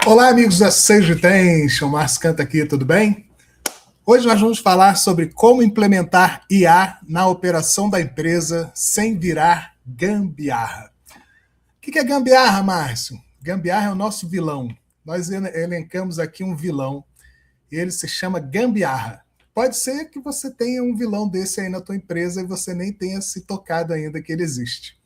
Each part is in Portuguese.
Olá, amigos da Sage Tension, o Márcio Canta aqui, tudo bem? Hoje nós vamos falar sobre como implementar IA na operação da empresa sem virar gambiarra. O que é gambiarra, Márcio? Gambiarra é o nosso vilão. Nós elencamos aqui um vilão e ele se chama gambiarra. Pode ser que você tenha um vilão desse aí na tua empresa e você nem tenha se tocado ainda que ele existe.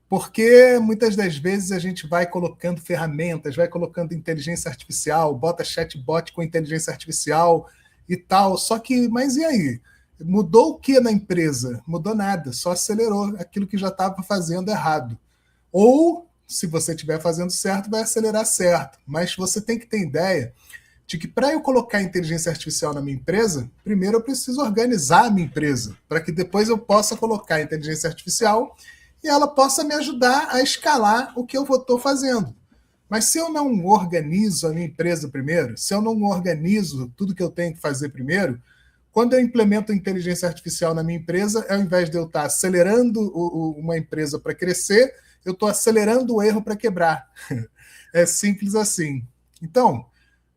Porque muitas das vezes a gente vai colocando ferramentas, vai colocando inteligência artificial, bota chatbot com inteligência artificial e tal. Só que, mas e aí? Mudou o que na empresa? Mudou nada, só acelerou aquilo que já estava fazendo errado. Ou, se você estiver fazendo certo, vai acelerar certo. Mas você tem que ter ideia de que para eu colocar inteligência artificial na minha empresa, primeiro eu preciso organizar a minha empresa, para que depois eu possa colocar inteligência artificial e ela possa me ajudar a escalar o que eu estou fazendo. Mas se eu não organizo a minha empresa primeiro, se eu não organizo tudo que eu tenho que fazer primeiro, quando eu implemento inteligência artificial na minha empresa, ao invés de eu estar acelerando uma empresa para crescer, eu estou acelerando o erro para quebrar. É simples assim. Então,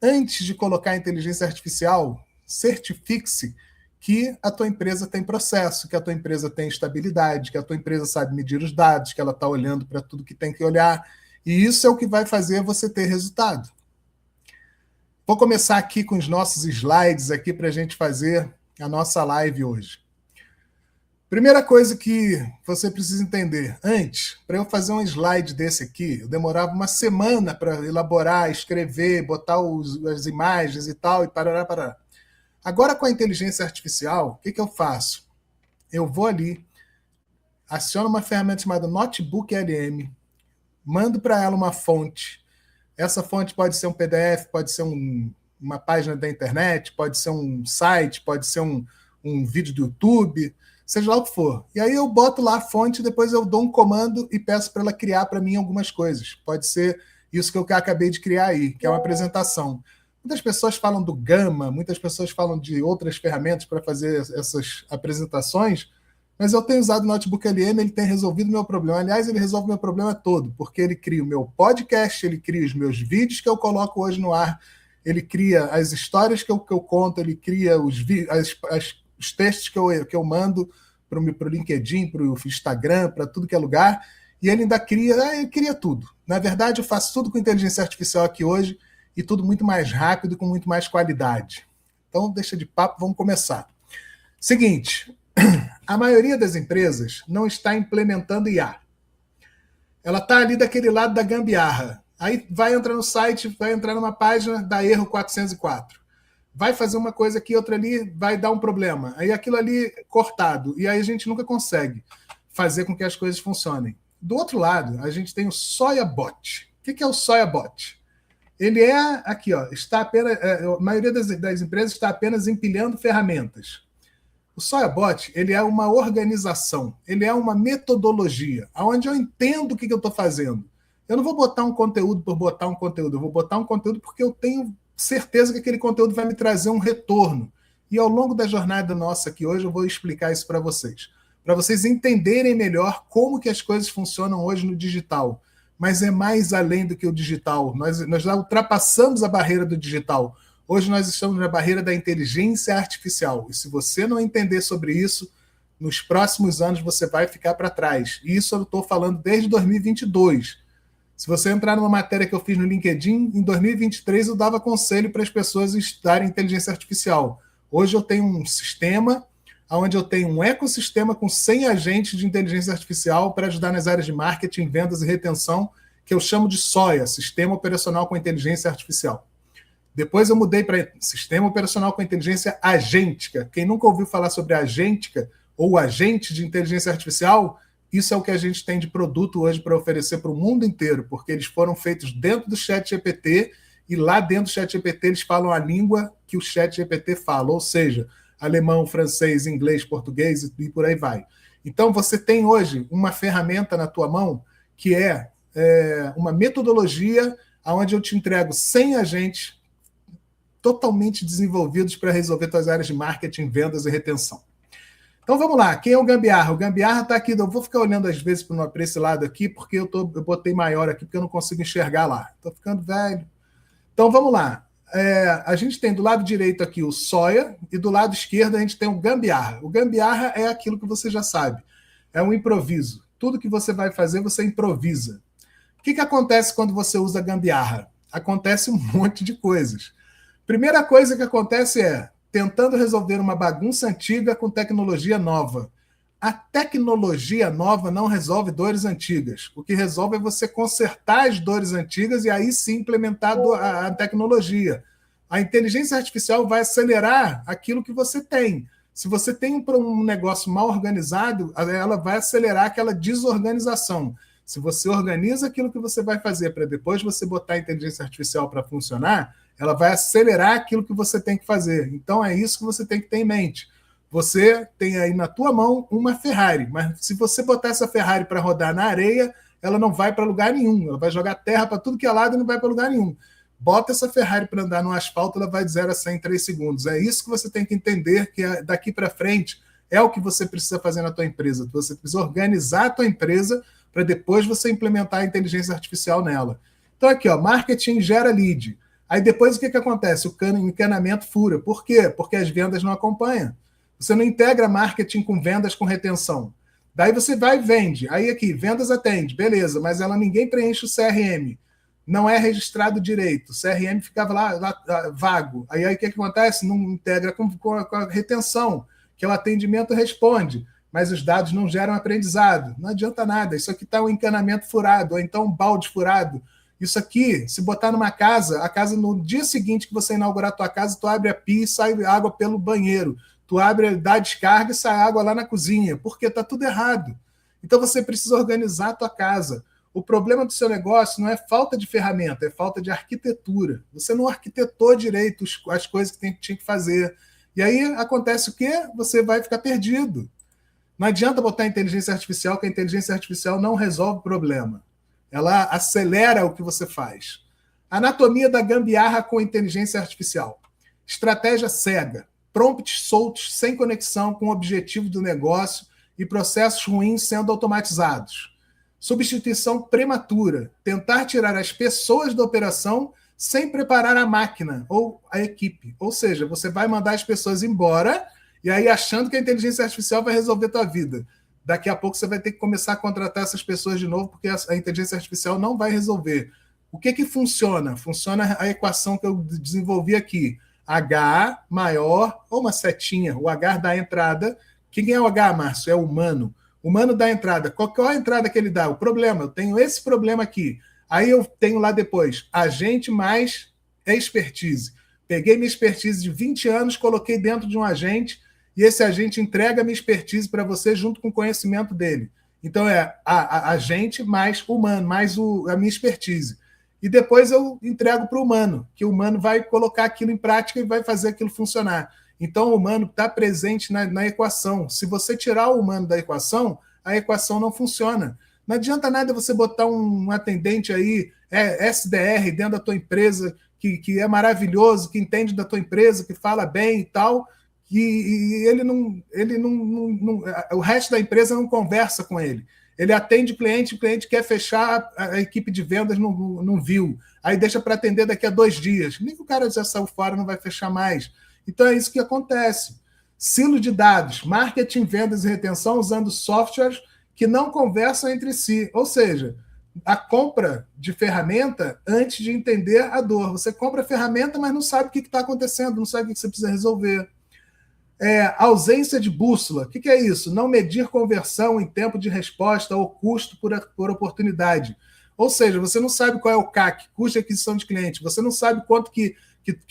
antes de colocar inteligência artificial, certifique-se que a tua empresa tem processo, que a tua empresa tem estabilidade, que a tua empresa sabe medir os dados, que ela está olhando para tudo que tem que olhar. E isso é o que vai fazer você ter resultado. Vou começar aqui com os nossos slides aqui para a gente fazer a nossa live hoje. Primeira coisa que você precisa entender, antes, para eu fazer um slide desse aqui, eu demorava uma semana para elaborar, escrever, botar as imagens e tal, e parará. Agora, com a inteligência artificial, o que eu faço? Eu vou ali, aciono uma ferramenta chamada Notebook LM, mando para ela uma fonte. Essa fonte pode ser um PDF, pode ser uma página da internet, pode ser um site, pode ser um vídeo do YouTube, seja lá o que for. E aí eu boto lá a fonte, depois eu dou um comando e peço para ela criar para mim algumas coisas. Pode ser isso que eu acabei de criar aí, que é uma apresentação. Muitas pessoas falam do Gama, muitas pessoas falam de outras ferramentas para fazer essas apresentações, mas eu tenho usado o Notebook LM, ele tem resolvido o meu problema. Aliás, ele resolve o meu problema todo, porque ele cria o meu podcast, ele cria os meus vídeos que eu coloco hoje no ar, ele cria as histórias que eu conto, ele cria os textos que eu mando para o LinkedIn, para o Instagram, para tudo que é lugar, e ele ainda ele cria tudo. Na verdade, eu faço tudo com inteligência artificial aqui hoje, e tudo muito mais rápido e com muito mais qualidade. Então, deixa de papo, vamos começar. Seguinte, a maioria das empresas não está implementando IA. Ela está ali daquele lado da gambiarra. Aí vai entrar no site, vai entrar numa página, dá erro 404. Vai fazer uma coisa aqui, outra ali, vai dar um problema. Aí aquilo ali cortado. E aí a gente nunca consegue fazer com que as coisas funcionem. Do outro lado, a gente tem o SoyaBot. O que é o SoyaBot? Ele aqui, ó, está apenas, a maioria das empresas está apenas empilhando ferramentas. O SoyaBot, ele é uma organização, ele é uma metodologia, onde eu entendo o que eu estou fazendo. Eu não vou botar um conteúdo por botar um conteúdo, eu vou botar um conteúdo porque eu tenho certeza que aquele conteúdo vai me trazer um retorno. E ao longo da jornada nossa aqui hoje, eu vou explicar isso para vocês entenderem melhor como que as coisas funcionam hoje no digital. Mas é mais além do que o digital. Nós já ultrapassamos a barreira do digital. Hoje nós estamos na barreira da inteligência artificial. E se você não entender sobre isso, nos próximos anos você vai ficar para trás. E isso eu estou falando desde 2022. Se você entrar numa matéria que eu fiz no LinkedIn, em 2023 eu dava conselho para as pessoas estudarem inteligência artificial. Hoje eu tenho um sistema onde eu tenho um ecossistema com 100 agentes de inteligência artificial para ajudar nas áreas de marketing, vendas e retenção, que eu chamo de SOIA, Sistema Operacional com Inteligência Artificial. Depois eu mudei para Sistema Operacional com Inteligência Agêntica. Quem nunca ouviu falar sobre agêntica ou agente de inteligência artificial, isso é o que a gente tem de produto hoje para oferecer para o mundo inteiro, porque eles foram feitos dentro do ChatGPT e lá dentro do ChatGPT eles falam a língua que o ChatGPT fala, ou seja, alemão, francês, inglês, português e por aí vai. Então, você tem hoje uma ferramenta na tua mão que é uma metodologia onde eu te entrego 100 agentes totalmente desenvolvidos para resolver tuas áreas de marketing, vendas e retenção. Então, vamos lá. Quem é o gambiarra? O gambiarra está aqui. Eu vou ficar olhando às vezes para esse lado aqui, porque eu botei maior aqui, porque eu não consigo enxergar lá. Estou ficando velho. Então vamos lá. A gente tem do lado direito aqui o soia e do lado esquerdo a gente tem o gambiarra. O gambiarra é aquilo que você já sabe, é um improviso. Tudo que você vai fazer, você improvisa. O que acontece quando você usa gambiarra? Acontece um monte de coisas. Primeira coisa que acontece é tentando resolver uma bagunça antiga com tecnologia nova. A tecnologia nova não resolve dores antigas. O que resolve é você consertar as dores antigas e aí sim implementar a tecnologia. A inteligência artificial vai acelerar aquilo que você tem. Se você tem um negócio mal organizado, ela vai acelerar aquela desorganização. Se você organiza aquilo que você vai fazer para depois você botar a inteligência artificial para funcionar, ela vai acelerar aquilo que você tem que fazer. Então é isso que você tem que ter em mente. Você tem aí na tua mão uma Ferrari, mas se você botar essa Ferrari para rodar na areia, ela não vai para lugar nenhum. Ela vai jogar terra para tudo que é lado e não vai para lugar nenhum. Bota essa Ferrari para andar no asfalto, ela vai de 0 a 100 em 3 segundos. É isso que você tem que entender, que daqui para frente é o que você precisa fazer na tua empresa. Você precisa organizar a tua empresa para depois você implementar a inteligência artificial nela. Então aqui, ó, marketing gera lead. Aí depois o que acontece? O encanamento fura. Por quê? Porque as vendas não acompanham. Você não integra marketing com vendas com retenção. Daí você vai e vende. Aí aqui, vendas atende, beleza, mas ninguém preenche o CRM. Não é registrado direito. O CRM ficava lá vago. Aí o que acontece? Não integra com a retenção, que é o atendimento responde, mas os dados não geram aprendizado. Não adianta nada. Isso aqui está um encanamento furado, ou então um balde furado. Isso aqui, se botar numa casa, a casa no dia seguinte que você inaugurar a tua casa, tu abre a pia e sai água pelo banheiro. Tu abre, dá descarga e sai água lá na cozinha, porque está tudo errado. Então você precisa organizar a tua casa. O problema do seu negócio não é falta de ferramenta, é falta de arquitetura. Você não arquitetou direito as coisas que tinha que fazer. E aí acontece o quê? Você vai ficar perdido. Não adianta botar inteligência artificial, que a inteligência artificial não resolve o problema. Ela acelera o que você faz. Anatomia da gambiarra com inteligência artificial. Estratégia cega. Prompts soltos, sem conexão com o objetivo do negócio e processos ruins sendo automatizados. Substituição prematura. Tentar tirar as pessoas da operação sem preparar a máquina ou a equipe. Ou seja, você vai mandar as pessoas embora e aí achando que a inteligência artificial vai resolver a tua vida. Daqui a pouco você vai ter que começar a contratar essas pessoas de novo, porque a inteligência artificial não vai resolver. O que funciona? Funciona a equação que eu desenvolvi aqui. H maior, ou uma setinha, o H da entrada. Quem é o H, Márcio? É o humano. O humano dá entrada. Qual é a entrada que ele dá? O problema. Eu tenho esse problema aqui. Aí eu tenho lá depois, agente mais expertise. Peguei minha expertise de 20 anos, coloquei dentro de um agente, e esse agente entrega a minha expertise para você junto com o conhecimento dele. Então é a agente mais humano, mais a minha expertise. E depois eu entrego para o humano, que o humano vai colocar aquilo em prática e vai fazer aquilo funcionar. Então o humano está presente na equação. Se você tirar o humano da equação, a equação não funciona. Não adianta nada você botar um atendente aí, SDR, dentro da tua empresa, que é maravilhoso, que entende da tua empresa, que fala bem e tal, e ele não, o resto da empresa não conversa com ele. Ele atende o cliente quer fechar, a equipe de vendas não viu. Aí deixa para atender daqui a 2 dias. Nem que o cara já saiu fora, não vai fechar mais. Então é isso que acontece. Silo de dados, marketing, vendas e retenção usando softwares que não conversam entre si. Ou seja, a compra de ferramenta antes de entender a dor. Você compra a ferramenta, mas não sabe o que está acontecendo, não sabe o que você precisa resolver. Ausência de bússola. O que é isso? Não medir conversão em tempo de resposta ou custo por oportunidade. Ou seja, você não sabe qual é o CAC, custo de aquisição de cliente. Você não sabe quanto que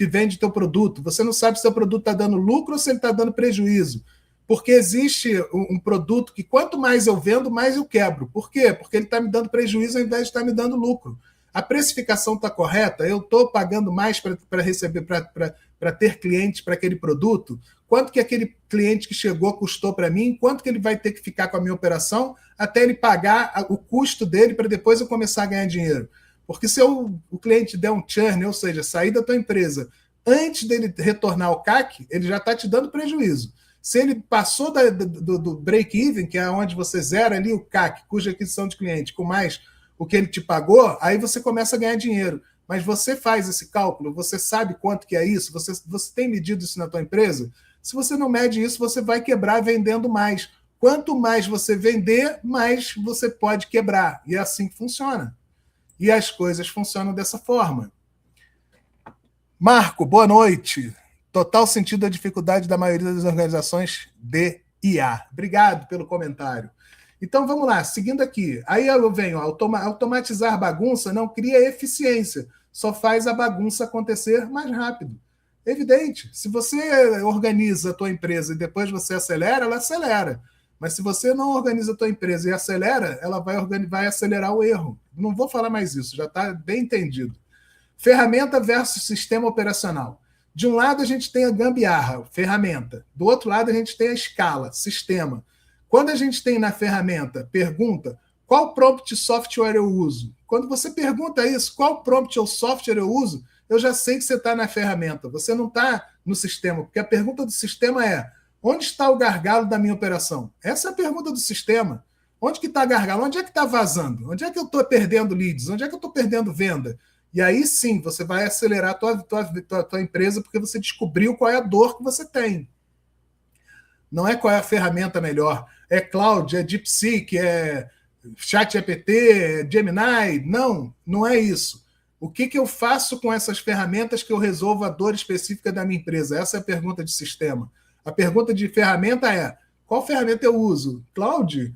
vende teu produto. Você não sabe se seu produto está dando lucro ou se ele está dando prejuízo. Porque existe um produto que quanto mais eu vendo, mais eu quebro. Por quê? Porque ele está me dando prejuízo ao invés de estar me dando lucro. A precificação está correta? Eu estou pagando mais para receber, para ter clientes para aquele produto? Quanto que aquele cliente que chegou custou para mim? Quanto que ele vai ter que ficar com a minha operação até ele pagar o custo dele para depois eu começar a ganhar dinheiro? Porque se o cliente der um churn, ou seja, sair da tua empresa antes dele retornar ao CAC, ele já está te dando prejuízo. Se ele passou do break-even, que é onde você zera ali o CAC, cuja aquisição de cliente, com mais o que ele te pagou, aí você começa a ganhar dinheiro. Mas você faz esse cálculo? Você sabe quanto que é isso? Você tem medido isso na tua empresa? Se você não mede isso, você vai quebrar vendendo mais. Quanto mais você vender, mais você pode quebrar. E é assim que funciona. E as coisas funcionam dessa forma. Marco, boa noite. Total sentido da dificuldade da maioria das organizações de IA. Obrigado pelo comentário. Então vamos lá, seguindo aqui. Aí eu venho, automatizar bagunça não cria eficiência, só faz a bagunça acontecer mais rápido. Evidente, se você organiza a tua empresa e depois você acelera, ela acelera. Mas se você não organiza a tua empresa e acelera, ela vai acelerar o erro. Não vou falar mais isso, já está bem entendido. Ferramenta versus sistema operacional. De um lado, a gente tem a gambiarra, ferramenta. Do outro lado, a gente tem a escala, sistema. Quando a gente tem na ferramenta, pergunta, qual prompt software eu uso? Quando você pergunta isso, qual prompt ou software eu uso, eu já sei que você está na ferramenta. Você não está no sistema, porque a pergunta do sistema é, onde está o gargalo da minha operação? Essa é a pergunta do sistema. Onde que está gargalo? Onde é que está vazando? Onde é que eu estou perdendo leads? Onde é que eu estou perdendo venda? E aí sim, você vai acelerar a tua empresa porque você descobriu qual é a dor que você tem. Não é qual é a ferramenta melhor. É Cloud, é DeepSeek, é ChatGPT, é Gemini. Não, não é isso. O que eu faço com essas ferramentas que eu resolvo a dor específica da minha empresa? Essa é a pergunta de sistema. A pergunta de ferramenta é, qual ferramenta eu uso? Cloud?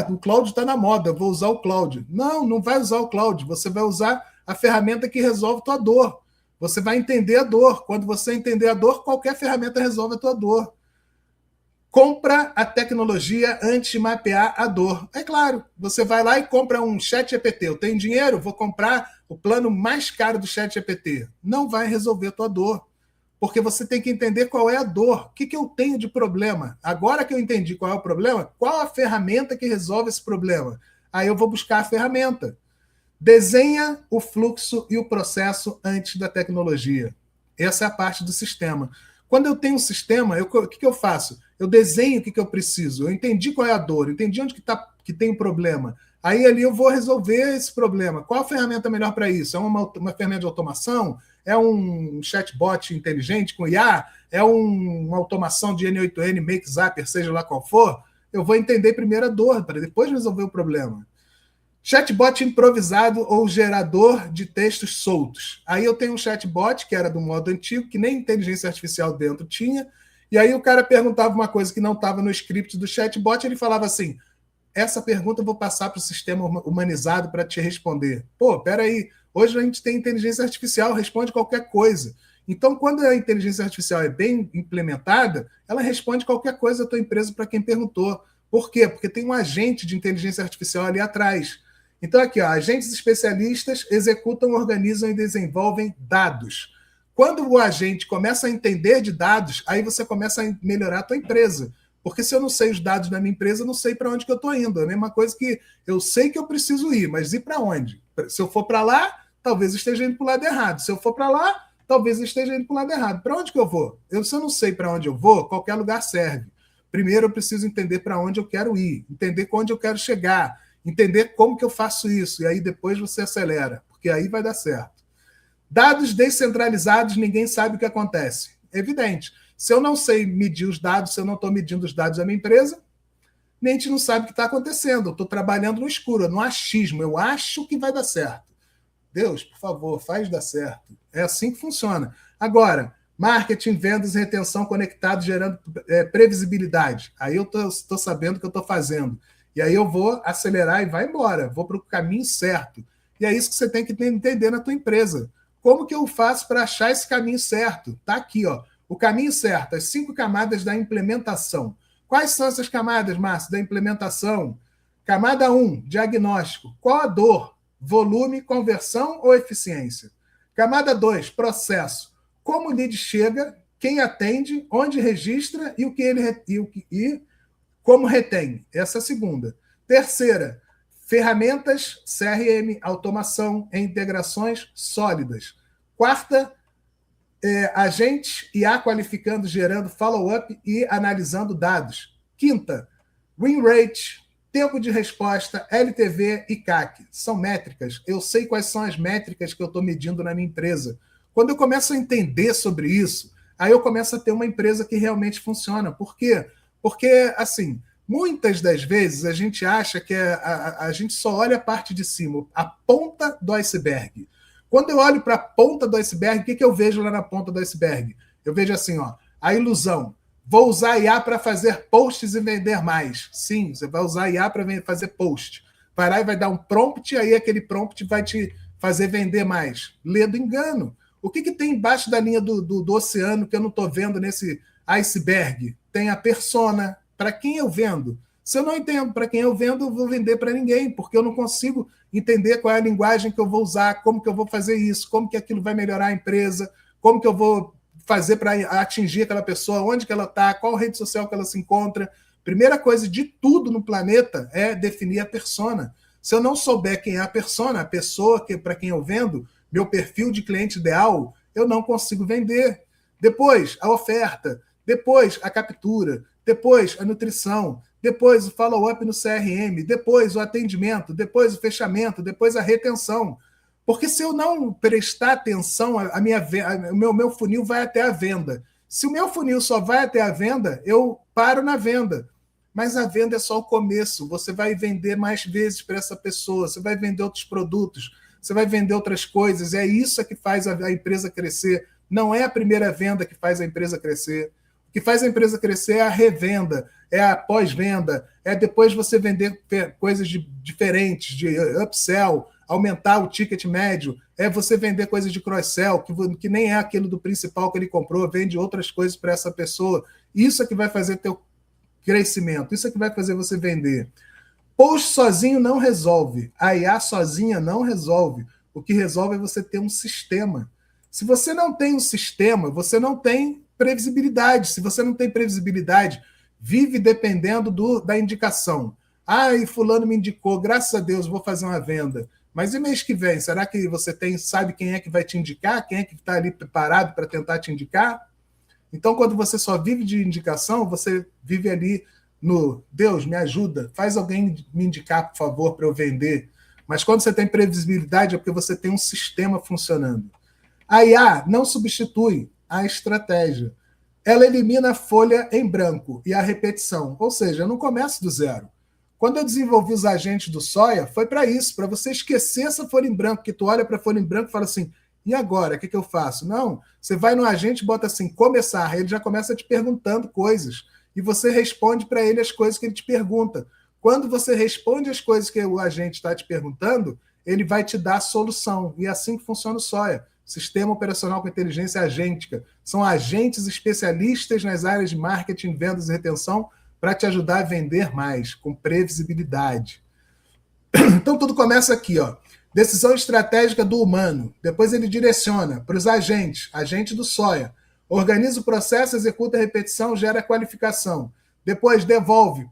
O Cloud está na moda, vou usar o Cloud. Não, não vai usar o Cloud. Você vai usar a ferramenta que resolve a tua dor. Você vai entender a dor. Quando você entender a dor, qualquer ferramenta resolve a tua dor. Compra a tecnologia antes de mapear a dor. É claro, você vai lá e compra um ChatGPT. Eu tenho dinheiro, vou comprar o plano mais caro do ChatGPT. Não vai resolver a tua dor, porque você tem que entender qual é a dor. O que eu tenho de problema? Agora que eu entendi qual é o problema, qual a ferramenta que resolve esse problema? Aí eu vou buscar a ferramenta. Desenha o fluxo e o processo antes da tecnologia. Essa é a parte do sistema. Quando eu tenho um sistema, o que eu faço? Eu desenho o que eu preciso. Eu entendi qual é a dor, eu entendi onde que tem o problema. Aí ali eu vou resolver esse problema. Qual a ferramenta melhor para isso? É uma ferramenta de automação? É um chatbot inteligente com IA? É uma automação de N8N, Make Zapper, seja lá qual for? Eu vou entender primeiro a dor, para depois resolver o problema. Chatbot improvisado ou gerador de textos soltos. Aí eu tenho um chatbot, que era do modo antigo, que nem inteligência artificial dentro tinha, e aí o cara perguntava uma coisa que não estava no script do chatbot, ele falava assim, essa pergunta eu vou passar para o sistema humanizado para te responder. Pô, peraí, hoje a gente tem inteligência artificial, responde qualquer coisa. Então, quando a inteligência artificial é bem implementada, ela responde qualquer coisa da tua empresa para quem perguntou. Por quê? Porque tem um agente de inteligência artificial ali atrás. Então, aqui, ó, agentes especialistas executam, organizam e desenvolvem dados. Quando o agente começa a entender de dados, aí você começa a melhorar a tua empresa. Porque se eu não sei os dados da minha empresa, eu não sei para onde que eu estou indo. É a mesma coisa que eu sei que eu preciso ir, mas ir para onde? Se eu for para lá, talvez eu esteja indo para o lado errado. Se eu for para lá, talvez eu esteja indo para o lado errado. Para onde que eu vou? Se eu não sei para onde eu vou, qualquer lugar serve. Primeiro eu preciso entender para onde eu quero ir, entender onde eu quero chegar, entender como que eu faço isso, e aí depois você acelera, porque aí vai dar certo. Dados descentralizados, ninguém sabe o que acontece. Evidente. Se eu não sei medir os dados, se eu não estou medindo os dados da minha empresa, nem a gente não sabe o que está acontecendo. Eu estou trabalhando no escuro, no achismo. Eu acho que vai dar certo. Deus, por favor, faz dar certo. É assim que funciona. Agora, marketing, vendas e retenção conectados, gerando previsibilidade. Aí eu estou sabendo o que eu estou fazendo. E aí eu vou acelerar e vai embora. Vou para o caminho certo. E é isso que você tem que entender na tua empresa. Como que eu faço para achar esse caminho certo? Está aqui, ó. O caminho certo, as 5 camadas da implementação. Quais são essas camadas, Márcio, da implementação? Camada 1, diagnóstico. Qual a dor? Volume, conversão ou eficiência? Camada 2, processo. Como o lead chega, quem atende, onde registra e o que ele e como retém. Essa é a segunda. Terceira, ferramentas, CRM, automação e integrações sólidas. Quarta, agentes IA qualificando, gerando follow-up e analisando dados. Quinta, win rate, tempo de resposta, LTV e CAC. São métricas. Eu sei quais são as métricas que eu estou medindo na minha empresa. Quando eu começo a entender sobre isso, aí eu começo a ter uma empresa que realmente funciona. Por quê? Porque, assim, muitas das vezes a gente acha que a gente só olha a parte de cima, a ponta do iceberg. Quando eu olho para a ponta do iceberg, o que eu vejo lá na ponta do iceberg? Eu vejo assim, ó, a ilusão. Vou usar IA para fazer posts e vender mais. Sim, você vai usar IA para fazer post. Vai lá e vai dar um prompt, aí aquele prompt vai te fazer vender mais. Lê do engano. O que tem embaixo da linha do oceano que eu não estou vendo nesse iceberg? Tem a persona. Para quem eu vendo? Se eu não entendo para quem eu vendo, eu vou vender para ninguém, porque eu não consigo entender qual é a linguagem que eu vou usar, como que eu vou fazer isso, como que aquilo vai melhorar a empresa, como que eu vou fazer para atingir aquela pessoa, onde que ela está, qual rede social que ela se encontra. Primeira coisa de tudo no planeta é definir a persona. Se eu não souber quem é a persona, a pessoa para quem eu vendo, meu perfil de cliente ideal, eu não consigo vender. Depois, a oferta. Depois, a captura. Depois, a nutrição. Depois, o follow-up no CRM. Depois, o atendimento. Depois, o fechamento. Depois, a retenção. Porque se eu não prestar atenção, o meu funil vai até a venda. Se o meu funil só vai até a venda, eu paro na venda. Mas a venda é só o começo. Você vai vender mais vezes para essa pessoa, você vai vender outros produtos, você vai vender outras coisas. É isso que faz a empresa crescer. Não é a primeira venda que faz a empresa crescer. O que faz a empresa crescer é a revenda, é a pós-venda, é depois você vender coisas diferentes, de upsell, aumentar o ticket médio, é você vender coisas de cross-sell, que nem é aquilo do principal que ele comprou, vende outras coisas para essa pessoa. Isso é que vai fazer teu crescimento, isso é que vai fazer você vender. Post sozinho não resolve, a IA sozinha não resolve. O que resolve é você ter um sistema. Se você não tem um sistema, você não tem previsibilidade. Se você não tem previsibilidade, vive dependendo da indicação. E fulano me indicou, graças a Deus, vou fazer uma venda. Mas e mês que vem? Será que você sabe quem é que vai te indicar? Quem é que está ali preparado para tentar te indicar? Então, quando você só vive de indicação, você vive ali no Deus, me ajuda, faz alguém me indicar, por favor, para eu vender. Mas quando você tem previsibilidade, é porque você tem um sistema funcionando. A IA não substitui a estratégia. Ela elimina a folha em branco e a repetição. Ou seja, eu não começo do zero. Quando eu desenvolvi os agentes do Soia, foi para isso, para você esquecer essa folha em branco, que tu olha para a folha em branco e fala assim, e agora, o que eu faço? Não, você vai no agente e bota assim, começar, ele já começa te perguntando coisas, e você responde para ele as coisas que ele te pergunta. Quando você responde as coisas que o agente está te perguntando, ele vai te dar a solução, e é assim que funciona o Soia. Sistema Operacional com Inteligência Agêntica. São agentes especialistas nas áreas de marketing, vendas e retenção para te ajudar a vender mais, com previsibilidade. Então, tudo começa aqui, ó. Decisão estratégica do humano. Depois ele direciona para os agentes, agente do Soia. Organiza o processo, executa a repetição, gera a qualificação. Depois devolve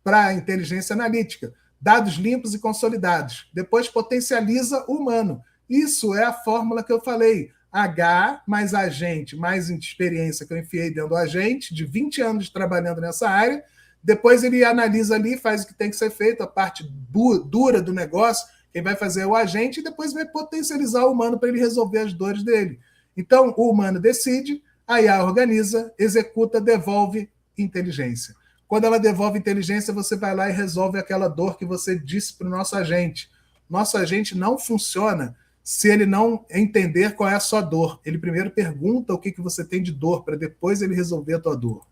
para a inteligência analítica. Dados limpos e consolidados. Depois potencializa o humano. Isso é a fórmula que eu falei. H mais agente, mais experiência que eu enfiei dentro do agente, de 20 anos trabalhando nessa área. Depois ele analisa ali, faz o que tem que ser feito, a parte dura do negócio, quem vai fazer é o agente, e depois vai potencializar o humano para ele resolver as dores dele. Então, o humano decide, a IA organiza, executa, devolve inteligência. Quando ela devolve inteligência, você vai lá e resolve aquela dor que você disse para o nosso agente. Nosso agente não funciona se ele não entender qual é a sua dor. Ele primeiro pergunta o que você tem de dor, para depois ele resolver a tua dor.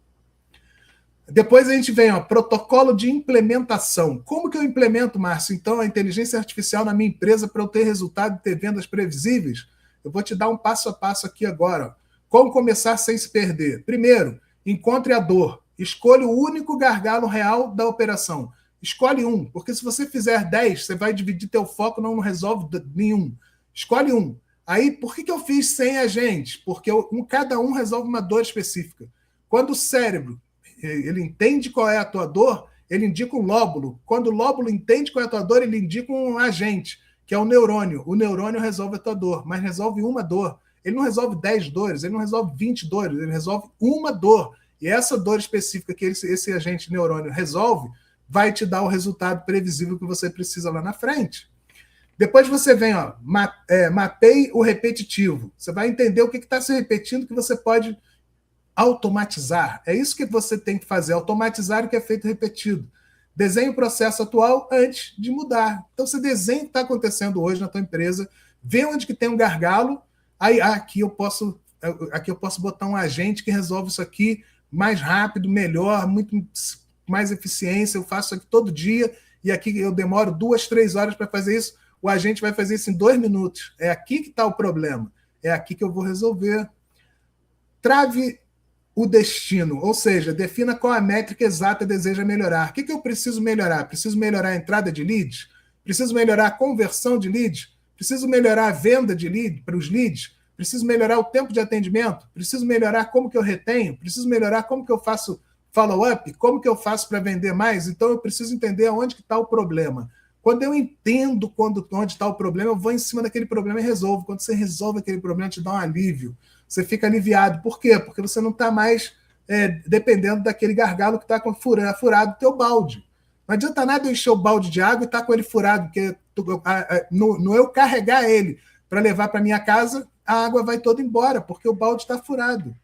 Depois a gente vem, ó, protocolo de implementação. Como que eu implemento, Márcio, então, a inteligência artificial na minha empresa para eu ter resultado e ter vendas previsíveis? Eu vou te dar um passo a passo aqui agora. Ó. Como começar sem se perder? Primeiro, encontre a dor. Escolha o único gargalo real da operação. Escolhe um, porque se você fizer 10, você vai dividir teu foco, não resolve nenhum. Escolhe um. Aí, por que eu fiz 100 agentes? Porque cada um resolve uma dor específica. Quando o cérebro ele entende qual é a tua dor, ele indica um lóbulo. Quando o lóbulo entende qual é a tua dor, ele indica um agente, que é o neurônio. O neurônio resolve a tua dor, mas resolve uma dor. Ele não resolve 10 dores, ele não resolve 20 dores, ele resolve uma dor. E essa dor específica que esse agente neurônio resolve vai te dar o resultado previsível que você precisa lá na frente. Depois você vem, ó, mapeie o repetitivo. Você vai entender o que está se repetindo que você pode automatizar. É isso que você tem que fazer, automatizar o que é feito repetido. Desenhe o processo atual antes de mudar. Então, você desenha o que está acontecendo hoje na tua empresa, vê onde que tem um gargalo, aí aqui eu posso botar um agente que resolve isso aqui mais rápido, melhor, muito mais eficiência, eu faço isso aqui todo dia, e aqui eu demoro 2, 3 horas para fazer isso, o agente vai fazer isso em 2 minutos. É aqui que está o problema. É aqui que eu vou resolver. Trave o destino, ou seja, defina qual a métrica exata deseja melhorar. O que eu preciso melhorar? Preciso melhorar a entrada de leads? Preciso melhorar a conversão de leads? Preciso melhorar a venda de lead para os leads? Preciso melhorar o tempo de atendimento? Preciso melhorar como que eu retenho? Preciso melhorar como que eu faço follow-up? Como que eu faço para vender mais? Então eu preciso entender onde que está o problema. Quando eu entendo onde está o problema, eu vou em cima daquele problema e resolvo. Quando você resolve aquele problema, te dá um alívio. Você fica aliviado. Por quê? Porque você não está mais dependendo daquele gargalo que está furado o teu balde. Não adianta nada eu encher o balde de água e estar com ele furado, porque no eu carregar ele para levar para minha casa, a água vai toda embora, porque o balde está furado.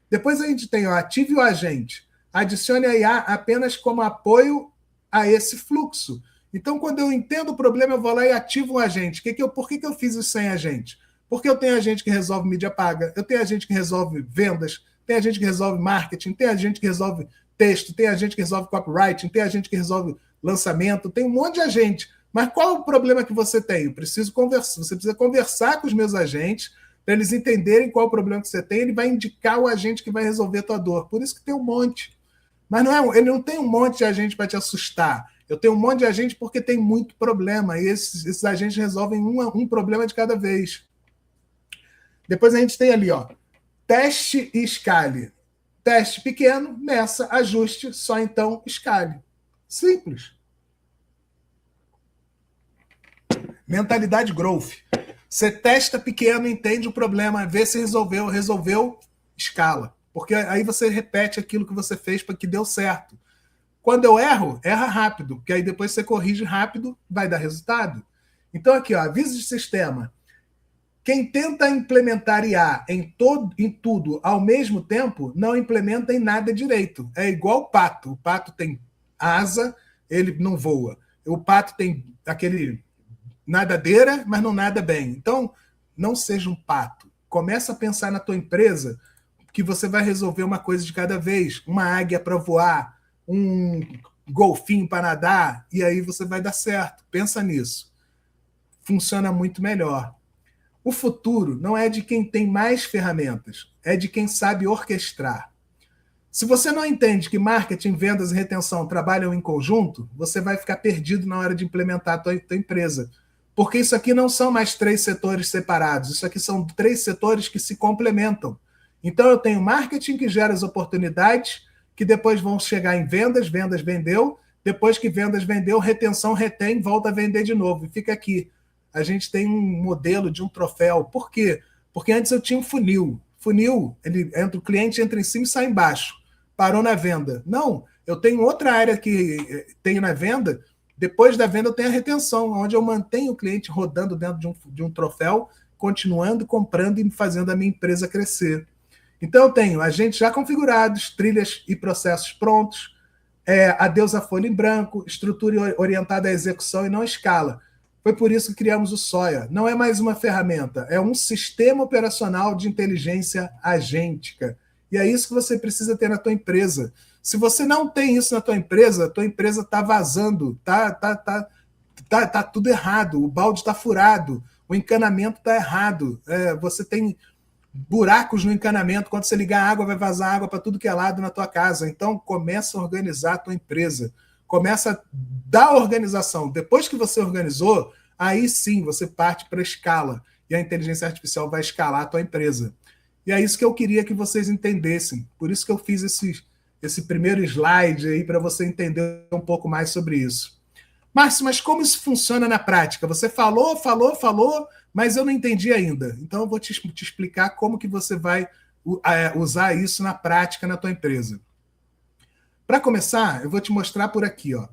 Depois a gente tem, ó, ative o agente. Adicione a IA apenas como apoio a esse fluxo. Então, quando eu entendo o problema, eu vou lá e ativo um agente. Por que eu fiz isso sem agente? Porque eu tenho agente que resolve mídia paga, eu tenho agente que resolve vendas, tem agente que resolve marketing, tem agente que resolve texto, tem agente que resolve copywriting, tem agente que resolve lançamento, tem um monte de agente. Mas qual é o problema que você tem? Você precisa conversar com os meus agentes para eles entenderem qual é o problema que você tem, ele vai indicar o agente que vai resolver a tua dor. Por isso que tem um monte. Mas ele não tem um monte de agente para te assustar. Eu tenho um monte de agente porque tem muito problema, e esses agentes resolvem um problema de cada vez. Depois a gente tem ali, ó, teste e escale. Teste pequeno, meça, ajuste, só então escale. Simples. Mentalidade growth. Você testa pequeno, entende o problema, vê se resolveu, escala. Porque aí você repete aquilo que você fez para que deu certo. Quando eu erro, erra rápido, porque aí depois você corrige rápido, vai dar resultado. Então aqui, ó, aviso de sistema. Quem tenta implementar IA em tudo ao mesmo tempo, não implementa em nada direito. É igual o pato. O pato tem asa, ele não voa. O pato tem aquele nadadeira, mas não nada bem. Então, não seja um pato. Começa a pensar na tua empresa que você vai resolver uma coisa de cada vez. Uma águia para voar, um golfinho para nadar, e aí você vai dar certo. Pensa nisso. Funciona muito melhor. O futuro não é de quem tem mais ferramentas, é de quem sabe orquestrar. Se você não entende que marketing, vendas e retenção trabalham em conjunto, você vai ficar perdido na hora de implementar a tua empresa. Porque isso aqui não são mais 3 setores separados, isso aqui são 3 setores que se complementam. Então eu tenho marketing que gera as oportunidades, que depois vão chegar em vendas, vendas vendeu, depois que vendas vendeu, retenção retém, volta a vender de novo, e fica aqui. A gente tem um modelo de um troféu. Por quê? Porque antes eu tinha um funil. Funil, o cliente entra em cima e sai embaixo. Parou na venda. Não, eu tenho outra área que tenho na venda. Depois da venda eu tenho a retenção, onde eu mantenho o cliente rodando dentro de um troféu, continuando, comprando e fazendo a minha empresa crescer. Então eu tenho agentes já configurados, trilhas e processos prontos, adeus a folha em branco, estrutura orientada à execução e não à escala. Foi por isso que criamos o Soya. Não é mais uma ferramenta, é um sistema operacional de inteligência agêntica. E é isso que você precisa ter na tua empresa. Se você não tem isso na tua empresa está vazando, tá tudo errado, o balde está furado, o encanamento está errado, você tem buracos no encanamento, quando você ligar a água, vai vazar água para tudo que é lado na tua casa. Então, começa a organizar a tua empresa. Começa a dar organização. Depois que você organizou, aí sim você parte para a escala. E a inteligência artificial vai escalar a tua empresa. E é isso que eu queria que vocês entendessem. Por isso que eu fiz esse primeiro slide aí, para você entender um pouco mais sobre isso. Márcio, mas como isso funciona na prática? Você falou, mas eu não entendi ainda. Então eu vou te explicar como que você vai usar isso na prática na tua empresa. Para começar, eu vou te mostrar por aqui, ó.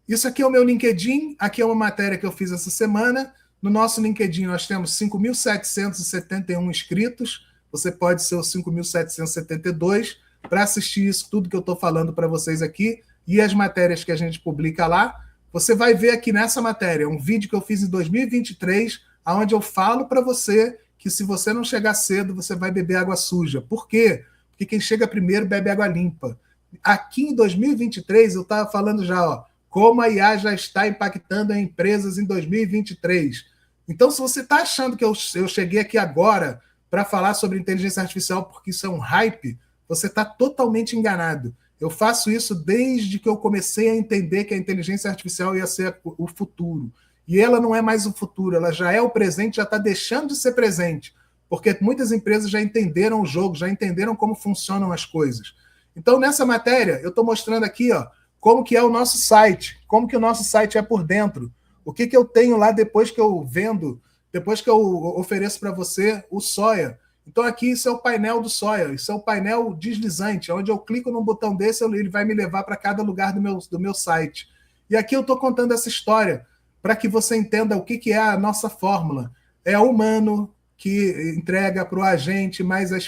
Isso aqui é o meu LinkedIn, aqui é uma matéria que eu fiz essa semana. No nosso LinkedIn nós temos 5.771 inscritos, você pode ser o 5.772 para assistir isso tudo que eu estou falando para vocês aqui e as matérias que a gente publica lá. Você vai ver aqui nessa matéria um vídeo que eu fiz em 2023, onde eu falo para você que se você não chegar cedo, você vai beber água suja. Por quê? Porque quem chega primeiro bebe água limpa. Aqui em 2023, eu estava falando já, ó, como a IA já está impactando em empresas em 2023. Então, se você está achando que eu cheguei aqui agora para falar sobre inteligência artificial porque isso é um hype, você está totalmente enganado. Eu faço isso desde que eu comecei a entender que a inteligência artificial ia ser o futuro. E ela não é mais o futuro, ela já é o presente, já está deixando de ser presente, porque muitas empresas já entenderam o jogo, já entenderam como funcionam as coisas. Então, nessa matéria, eu estou mostrando aqui, ó, como que é o nosso site, como que o nosso site é por dentro, o que, que eu tenho lá depois que eu vendo, depois que eu ofereço para você o Soia. Então, aqui, isso é o painel do Soia, isso é o painel deslizante, onde eu clico num botão desse, ele vai me levar para cada lugar do meu site. E aqui eu estou contando essa história para que você entenda o que, que é a nossa fórmula. É o humano que entrega para o agente mais a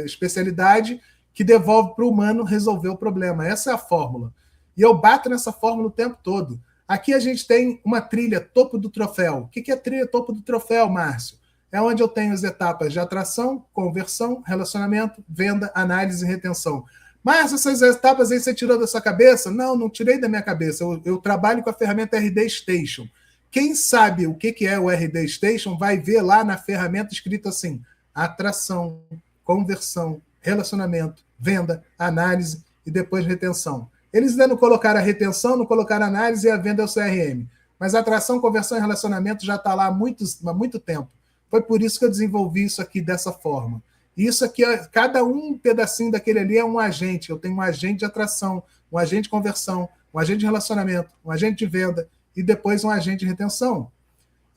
especialidade, que devolve para o humano resolver o problema. Essa é a fórmula. E eu bato nessa fórmula o tempo todo. Aqui a gente tem uma trilha topo do troféu. O que é trilha topo do troféu, Márcio? É onde eu tenho as etapas de atração, conversão, relacionamento, venda, análise e retenção. Mas essas etapas aí você tirou da sua cabeça? Não, não tirei da minha cabeça. Eu trabalho com a ferramenta RD Station. Quem sabe o que é o RD Station vai ver lá na ferramenta escrito assim: atração, conversão, relacionamento, venda, análise e depois retenção. Eles ainda não colocaram a retenção, não colocaram a análise e a venda é o CRM. Mas a atração, conversão e relacionamento já está lá há muito tempo. Foi por isso que eu desenvolvi isso aqui dessa forma. Isso aqui, cada um pedacinho daquele ali é um agente. Eu tenho um agente de atração, um agente de conversão, um agente de relacionamento, um agente de venda e depois um agente de retenção.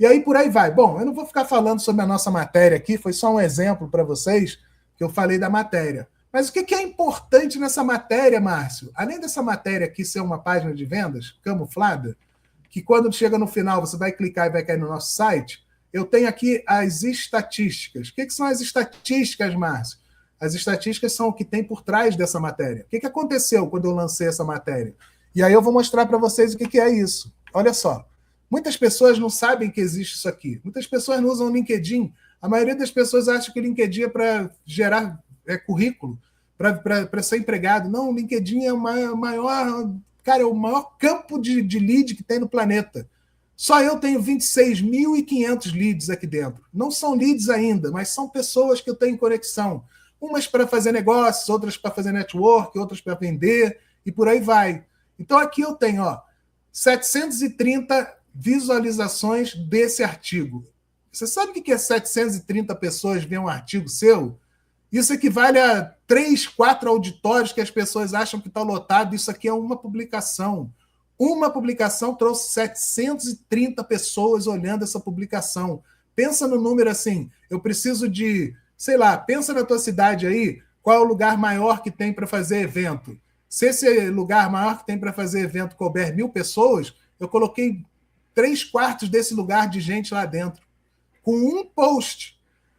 E aí por aí vai. Bom, eu não vou ficar falando sobre a nossa matéria aqui, foi só um exemplo para vocês que eu falei da matéria. Mas o que é importante nessa matéria, Márcio? Além dessa matéria aqui ser uma página de vendas camuflada, que quando chega no final você vai clicar e vai cair no nosso site, eu tenho aqui as estatísticas. O que são as estatísticas, Márcio? As estatísticas são o que tem por trás dessa matéria. O que aconteceu quando eu lancei essa matéria? E aí eu vou mostrar para vocês o que é isso. Olha só. Muitas pessoas não sabem que existe isso aqui. Muitas pessoas não usam o LinkedIn. A maioria das pessoas acha que o LinkedIn é para gerar currículo, para ser empregado. Não, o LinkedIn é o maior, cara, é o maior campo de lead que tem no planeta. Só eu tenho 26.500 leads aqui dentro. Não são leads ainda, mas são pessoas que eu tenho conexão. Umas para fazer negócios, outras para fazer network, outras para vender, e por aí vai. Então aqui eu tenho 730 visualizações desse artigo. Você sabe o que é 730 pessoas ver um artigo seu? Isso equivale a 3, 4 auditórios que as pessoas acham que está lotado. Isso aqui é uma publicação. Uma publicação trouxe 730 pessoas olhando essa publicação. Pensa no número assim, eu preciso de, sei lá, pensa na tua cidade aí, qual é o lugar maior que tem para fazer evento. Se esse lugar maior que tem para fazer evento couber 1.000 pessoas, eu coloquei 3/4 desse lugar de gente lá dentro, com um post.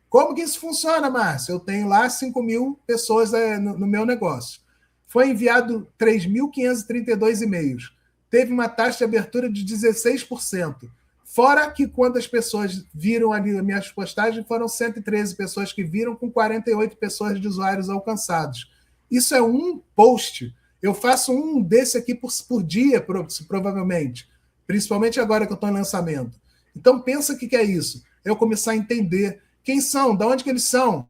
Como que isso funciona, Márcio? Eu tenho lá 5.000 pessoas no meu negócio. Foi enviado 3.532 e-mails. Teve uma taxa de abertura de 16%. Fora que quando as pessoas viram ali as minhas postagens, foram 113 pessoas que viram, com 48 pessoas de usuários alcançados. Isso é um post. Eu faço um desse aqui por dia, provavelmente. Principalmente agora que eu estou em lançamento. Então, pensa o que é isso. Eu começar a entender quem são, de onde que eles são.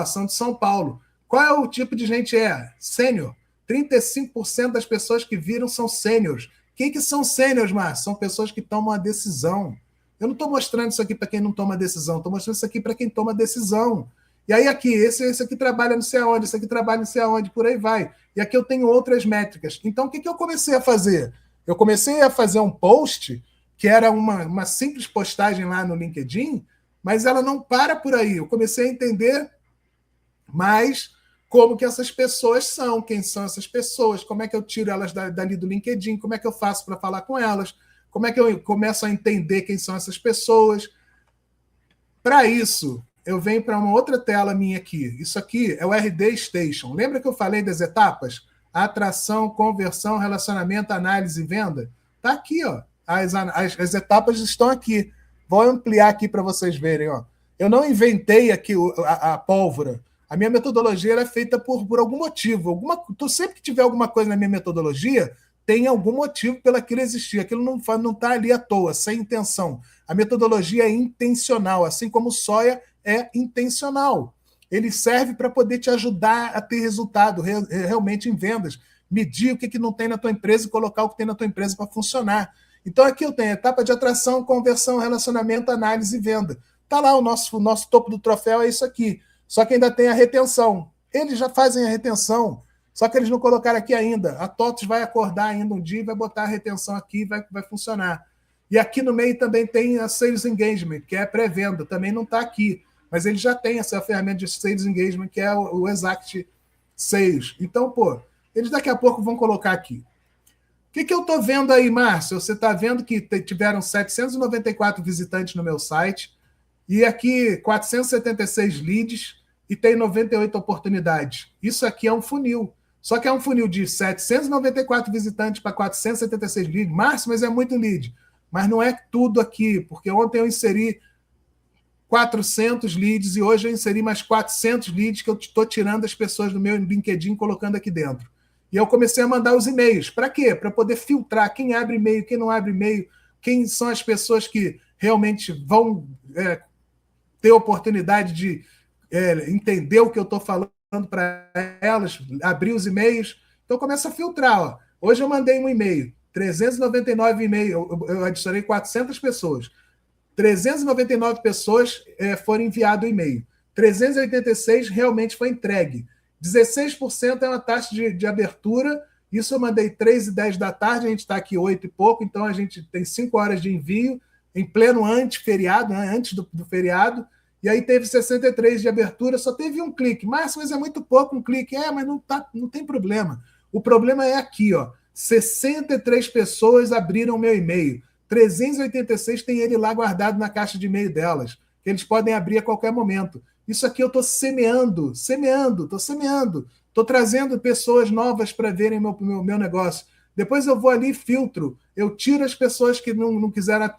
São de São Paulo. Qual é o tipo de gente? Sênior. 35% das pessoas que viram são sêniors. Quem que são sêniors, Márcio? São pessoas que tomam a decisão. Eu não estou mostrando isso aqui para quem não toma decisão, estou mostrando isso aqui para quem toma decisão. E aí aqui, esse aqui trabalha não sei aonde, esse aqui trabalha não sei aonde, por aí vai. E aqui eu tenho outras métricas. Então, o que eu comecei a fazer? Eu comecei a fazer um post, que era uma simples postagem lá no LinkedIn, mas ela não para por aí. Eu comecei a entender mais como que essas pessoas são, quem são essas pessoas, como é que eu tiro elas dali do LinkedIn, como é que eu faço para falar com elas, como é que eu começo a entender quem são essas pessoas. Para isso, eu venho para uma outra tela minha aqui. Isso aqui é o RD Station. Lembra que eu falei das etapas? Atração, conversão, relacionamento, análise e venda? Está aqui, ó. As etapas estão aqui. Vou ampliar aqui para vocês verem. Ó. Eu não inventei aqui a pólvora. A minha metodologia é feita por algum motivo. Sempre que tiver alguma coisa na minha metodologia, tem algum motivo pelo aquilo existir. Aquilo não está ali à toa, sem intenção. A metodologia é intencional, assim como o Soia é intencional. Ele serve para poder te ajudar a ter resultado realmente em vendas. Medir o que não tem na tua empresa e colocar o que tem na tua empresa para funcionar. Então aqui eu tenho etapa de atração, conversão, relacionamento, análise e venda. Está lá o nosso topo do troféu, é isso aqui. Só que ainda tem a retenção. Eles já fazem a retenção, só que eles não colocaram aqui ainda. A TOTOS vai acordar ainda um dia e vai botar a retenção aqui e vai funcionar. E aqui no meio também tem a Sales Engagement, que é pré-venda. Também não está aqui, mas ele já tem essa ferramenta de Sales Engagement, que é o Exact Sales. Então, pô, eles daqui a pouco vão colocar aqui. O que eu estou vendo aí, Márcio? Você está vendo que tiveram 794 visitantes no meu site e aqui 476 leads e tem 98 oportunidades. Isso aqui é um funil. Só que é um funil de 794 visitantes para 476 leads. Márcio, mas é muito lead. Mas não é tudo aqui, porque ontem eu inseri 400 leads e hoje eu inseri mais 400 leads que eu estou tirando as pessoas do meu LinkedIn e colocando aqui dentro. E eu comecei a mandar os e-mails. Para quê? Para poder filtrar quem abre e-mail, quem não abre e-mail, quem são as pessoas que realmente vão ter oportunidade de entender o que eu estou falando para elas, abrir os e-mails. Então começa a filtrar. Ó. Hoje eu mandei um e-mail, 399 e-mails, eu adicionei 400 pessoas. 399 pessoas foram enviado o e-mail. 386 realmente foi entregue. 16% é uma taxa de abertura. Isso eu mandei 3h10 da tarde, a gente está aqui 8 e pouco, então a gente tem 5 horas de envio, em pleno antes-feriado, né, antes do feriado, e aí teve 63 de abertura, só teve um clique. Mas é muito pouco um clique. Mas não tem problema. O problema é aqui, ó. 63 pessoas abriram meu e-mail. 386 tem ele lá guardado na caixa de e-mail delas, que eles podem abrir a qualquer momento. Isso aqui eu estou semeando. Estou trazendo pessoas novas para verem meu negócio. Depois eu vou ali e filtro. Eu tiro as pessoas que não quiseram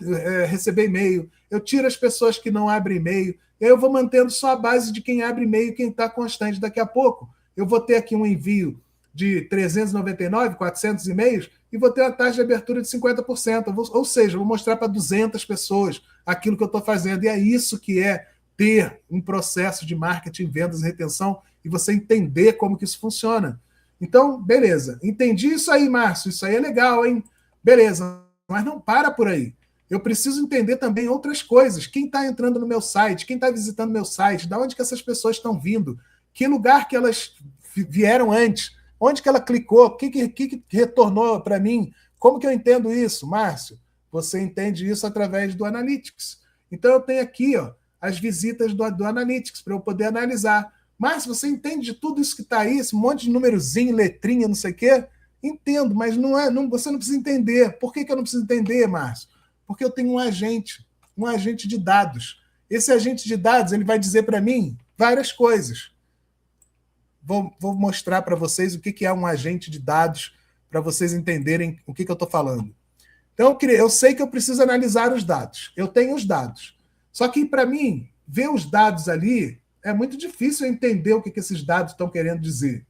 receber e-mail. Eu tiro as pessoas que não abrem e-mail. E aí eu vou mantendo só a base de quem abre e-mail e quem está constante. Daqui a pouco eu vou ter aqui um envio de 399, 400 e-mails e vou ter uma taxa de abertura de 50%. Ou seja, vou mostrar para 200 pessoas aquilo que eu estou fazendo. E é isso que é ter um processo de marketing, vendas e retenção e você entender como que isso funciona. Então, beleza. Entendi isso aí, Márcio. Isso aí é legal, hein? Beleza. Mas não para por aí. Eu preciso entender também outras coisas. Quem está entrando no meu site? Quem está visitando meu site? De onde que essas pessoas estão vindo? Que lugar que elas vieram antes? Onde que ela clicou? O que retornou para mim? Como que eu entendo isso, Márcio? Você entende isso através do Analytics. Então, eu tenho aqui ó, as visitas do Analytics para eu poder analisar. Márcio, você entende de tudo isso que está aí? Esse monte de númerozinho, letrinha, não sei o quê? Entendo, mas você não precisa entender. Por que eu não preciso entender, Márcio? Porque eu tenho um agente de dados. Esse agente de dados ele vai dizer para mim várias coisas. Vou mostrar para vocês o que é um agente de dados, para vocês entenderem o que eu estou falando. Então, eu sei que eu preciso analisar os dados. Eu tenho os dados. Só que, para mim, ver os dados ali é muito difícil entender o que esses dados estão querendo dizer.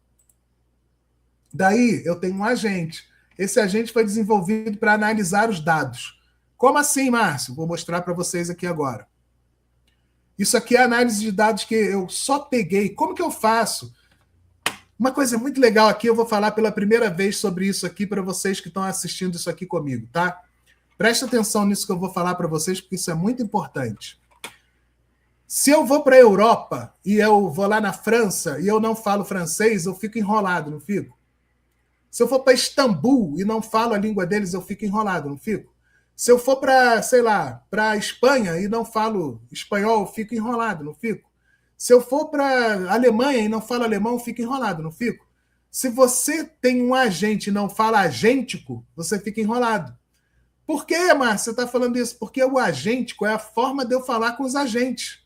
Daí, eu tenho um agente. Esse agente foi desenvolvido para analisar os dados. Como assim, Márcio? Vou mostrar para vocês aqui agora. Isso aqui é a análise de dados que eu só peguei. Como que eu faço? Uma coisa muito legal aqui, eu vou falar pela primeira vez sobre isso aqui para vocês que estão assistindo isso aqui comigo, tá? Presta atenção nisso que eu vou falar para vocês, porque isso é muito importante. Se eu vou para a Europa e eu vou lá na França e eu não falo francês, eu fico enrolado, não fico? Se eu for para Istambul e não falo a língua deles, eu fico enrolado, não fico? Se eu for para, sei lá, para a Espanha e não falo espanhol, eu fico enrolado, não fico? Se eu for para a Alemanha e não falo alemão, fico enrolado, não fico? Se você tem um agente e não fala agêntico, você fica enrolado. Por que, Márcio, você está falando isso? Porque o agêntico é a forma de eu falar com os agentes.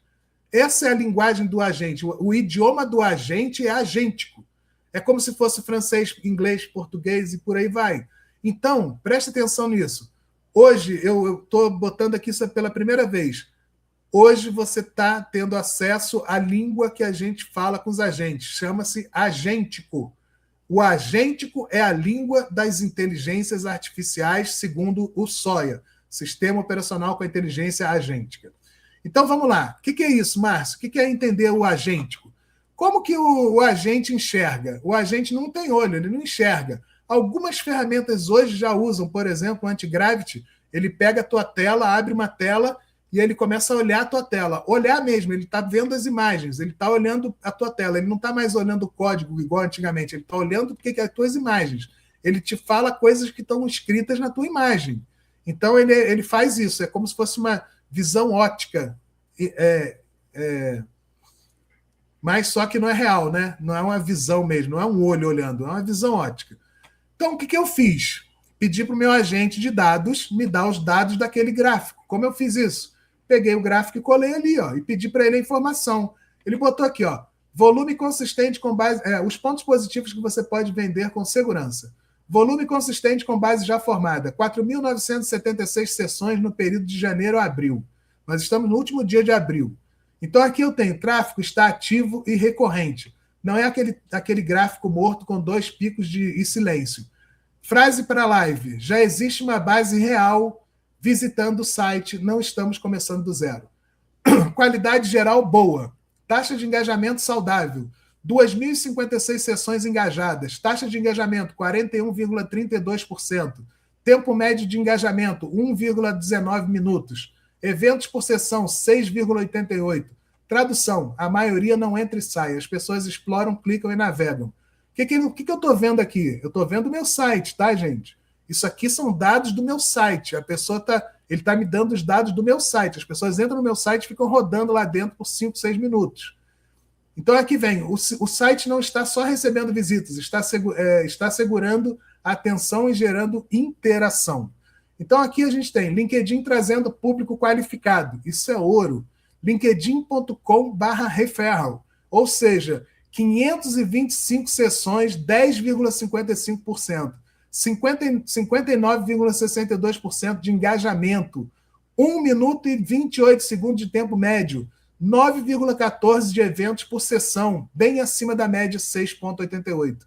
Essa é a linguagem do agente. O idioma do agente é agêntico. É como se fosse francês, inglês, português e por aí vai. Então, preste atenção nisso. Hoje, eu estou botando aqui isso pela primeira vez. Hoje você está tendo acesso à língua que a gente fala com os agentes. Chama-se agêntico. O agêntico é a língua das inteligências artificiais, segundo o SOIA, Sistema Operacional com a Inteligência Agêntica. Então vamos lá. O que é isso, Márcio? O que é entender o agêntico? Como que o agente enxerga? O agente não tem olho, ele não enxerga. Algumas ferramentas hoje já usam, por exemplo, o Antigravity. Ele pega a tua tela, abre uma tela e ele começa a olhar a tua tela. Olhar mesmo, ele está vendo as imagens, ele está olhando a tua tela, ele não está mais olhando o código igual antigamente, ele está olhando porque que as tuas imagens. Ele te fala coisas que estão escritas na tua imagem. Então ele faz isso, é como se fosse uma visão ótica, mas só que não é real, né? Não é uma visão mesmo, não é um olho olhando, é uma visão ótica. Então, o que eu fiz? Pedi para o meu agente de dados me dar os dados daquele gráfico. Como eu fiz isso? Peguei o gráfico e colei ali, ó, e pedi para ele a informação. Ele botou aqui, ó, volume consistente com base... os pontos positivos que você pode vender com segurança. Volume consistente com base já formada. 4.976 sessões no período de janeiro a abril. Nós estamos no último dia de abril. Então, aqui eu tenho tráfego está ativo e recorrente. Não é aquele gráfico morto com 2 picos e silêncio. Frase para live. Já existe uma base real visitando o site. Não estamos começando do zero. Qualidade geral boa. Taxa de engajamento saudável. 2.056 sessões engajadas. Taxa de engajamento 41,32%. Tempo médio de engajamento 1,19 minutos. Eventos por sessão 6,88. Tradução, a maioria não entra e sai. As pessoas exploram, clicam e navegam. O que eu estou vendo aqui? Eu estou vendo o meu site, tá, gente? Isso aqui são dados do meu site. Ele está me dando os dados do meu site. As pessoas entram no meu site e ficam rodando lá dentro por 5, 6 minutos. Então, aqui vem. O site não está só recebendo visitas, está segurando a atenção e gerando interação. Então, aqui a gente tem LinkedIn trazendo público qualificado. Isso é ouro. linkedin.com/referral. Ou seja, 525 sessões, 10,55%. 59,62% de engajamento. 1 minuto e 28 segundos de tempo médio. 9,14 de eventos por sessão, bem acima da média 6,88.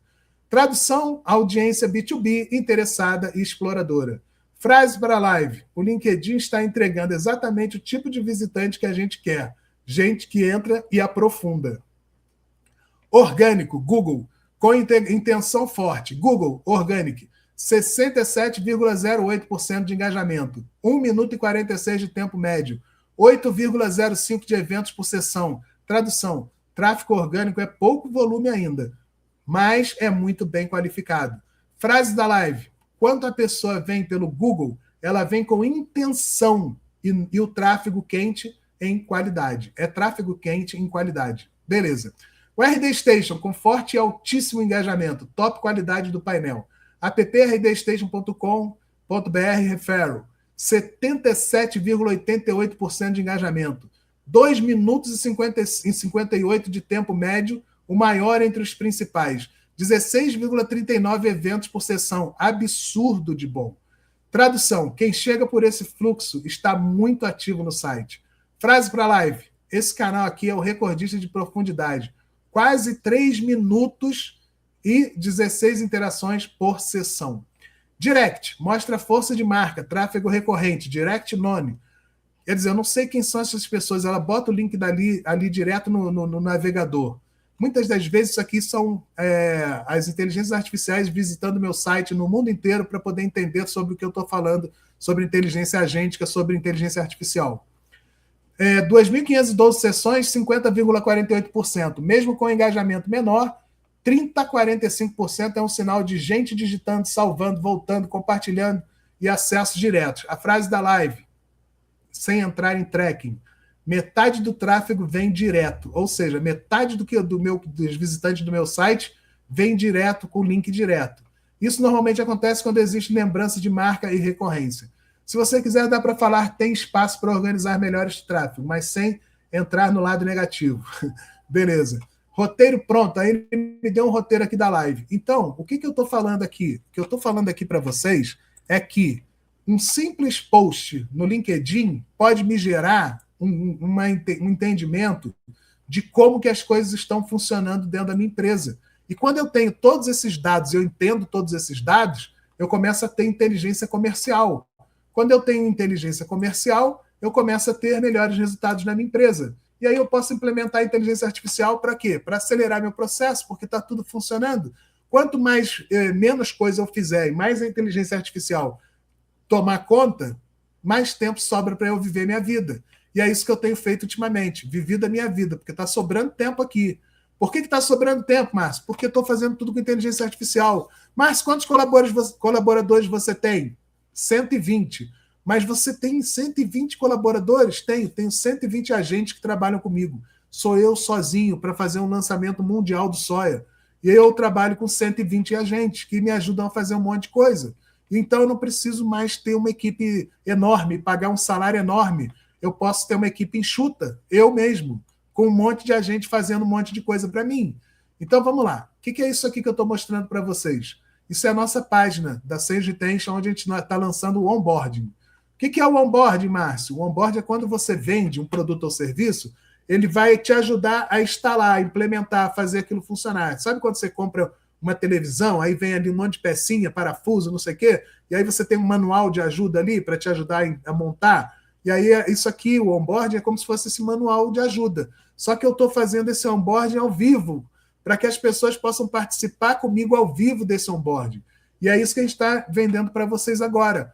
Tradução, audiência B2B, interessada e exploradora. Frase para a live. O LinkedIn está entregando exatamente o tipo de visitante que a gente quer. Gente que entra e aprofunda. Orgânico, Google, com intenção forte. Google, Organic, 67,08% de engajamento. 1 minuto e 46 de tempo médio. 8,05 de eventos por sessão. Tradução, tráfego orgânico é pouco volume ainda, mas é muito bem qualificado. Frase da live. Quando a pessoa vem pelo Google, ela vem com intenção e o tráfego quente em qualidade. É tráfego quente em qualidade. Beleza. O RD Station, com forte e altíssimo engajamento, top qualidade do painel. apprdstation.com.br referral, 77,88% de engajamento. 2 minutos e 58 de tempo médio, o maior entre os principais. 16,39 eventos por sessão, absurdo de bom. Tradução, quem chega por esse fluxo está muito ativo no site. Frase para live, esse canal aqui é o recordista de profundidade. Quase 3 minutos e 16 interações por sessão. Direct, mostra força de marca, tráfego recorrente, direct none. Quer dizer, eu não sei quem são essas pessoas, ela bota o link ali direto no navegador. Muitas das vezes isso aqui são as inteligências artificiais visitando meu site no mundo inteiro para poder entender sobre o que eu estou falando, sobre inteligência agêntica, sobre inteligência artificial. 2.512 sessões, 50,48%. Mesmo com engajamento menor, 30% a 45% é um sinal de gente digitando, salvando, voltando, compartilhando e acessos diretos. A frase da live, sem entrar em tracking. metade do tráfego vem direto, ou seja, metade dos visitantes do meu site vem direto com o link direto. Isso normalmente acontece quando existe lembrança de marca e recorrência. Se você quiser, dá para falar, tem espaço para organizar melhor esse tráfego, mas sem entrar no lado negativo. Beleza. Roteiro pronto, aí ele me deu um roteiro aqui da live. Então, o que eu estou falando aqui? O que eu estou falando aqui para vocês é que um simples post no LinkedIn pode me gerar um entendimento de como que as coisas estão funcionando dentro da minha empresa. E quando eu tenho todos esses dados, eu entendo todos esses dados, eu começo a ter inteligência comercial. Quando eu tenho inteligência comercial, eu começo a ter melhores resultados na minha empresa. E aí eu posso implementar a inteligência artificial para quê? Para acelerar meu processo, porque está tudo funcionando. Quanto menos coisa eu fizer e mais a inteligência artificial tomar conta, mais tempo sobra para eu viver minha vida. E é isso que eu tenho feito ultimamente, vivido a minha vida, porque está sobrando tempo aqui. Por que está sobrando tempo, Márcio? Porque estou fazendo tudo com inteligência artificial. Márcio, quantos colaboradores você tem? 120. Mas você tem 120 colaboradores? Tenho 120 agentes que trabalham comigo. Sou eu sozinho para fazer um lançamento mundial do soia. E eu trabalho com 120 agentes que me ajudam a fazer um monte de coisa. Então eu não preciso mais ter uma equipe enorme, pagar um salário enorme. Eu posso ter uma equipe enxuta, eu mesmo, com um monte de agente fazendo um monte de coisa para mim. Então vamos lá. O que é isso aqui que eu estou mostrando para vocês? Isso é a nossa página da Sage Tension, onde a gente está lançando o onboarding. O que é o onboarding, Márcio? O onboarding é quando você vende um produto ou serviço, ele vai te ajudar a instalar, a implementar, a fazer aquilo funcionar. Sabe quando você compra uma televisão, aí vem ali um monte de pecinha, parafuso, não sei o quê, e aí você tem um manual de ajuda ali para te ajudar a montar? E aí isso aqui, o onboarding, é como se fosse esse manual de ajuda. Só que eu estou fazendo esse onboarding ao vivo, para que as pessoas possam participar comigo ao vivo desse onboarding. E é isso que a gente está vendendo para vocês agora.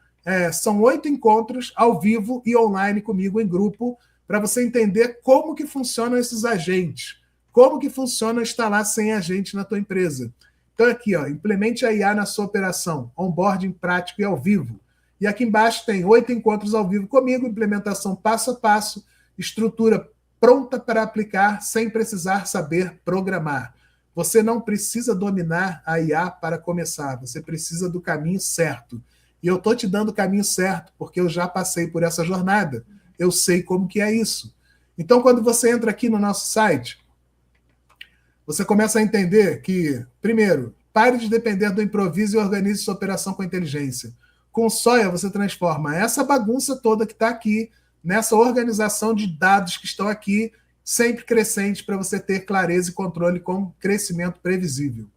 São 8 encontros ao vivo e online comigo em grupo, para você entender como que funcionam esses agentes, como que funciona instalar 100 agentes na tua empresa. Então aqui, ó, implemente a IA na sua operação, onboarding prático e ao vivo. E aqui embaixo tem 8 encontros ao vivo comigo, implementação passo a passo, estrutura pronta para aplicar sem precisar saber programar. Você não precisa dominar a IA para começar, você precisa do caminho certo. E eu estou te dando o caminho certo, porque eu já passei por essa jornada. Eu sei como que é isso. Então, quando você entra aqui no nosso site, você começa a entender que, primeiro, pare de depender do improviso e organize sua operação com inteligência. Com Soia, você transforma essa bagunça toda que está aqui nessa organização de dados que estão aqui, sempre crescente, para você ter clareza e controle com crescimento previsível.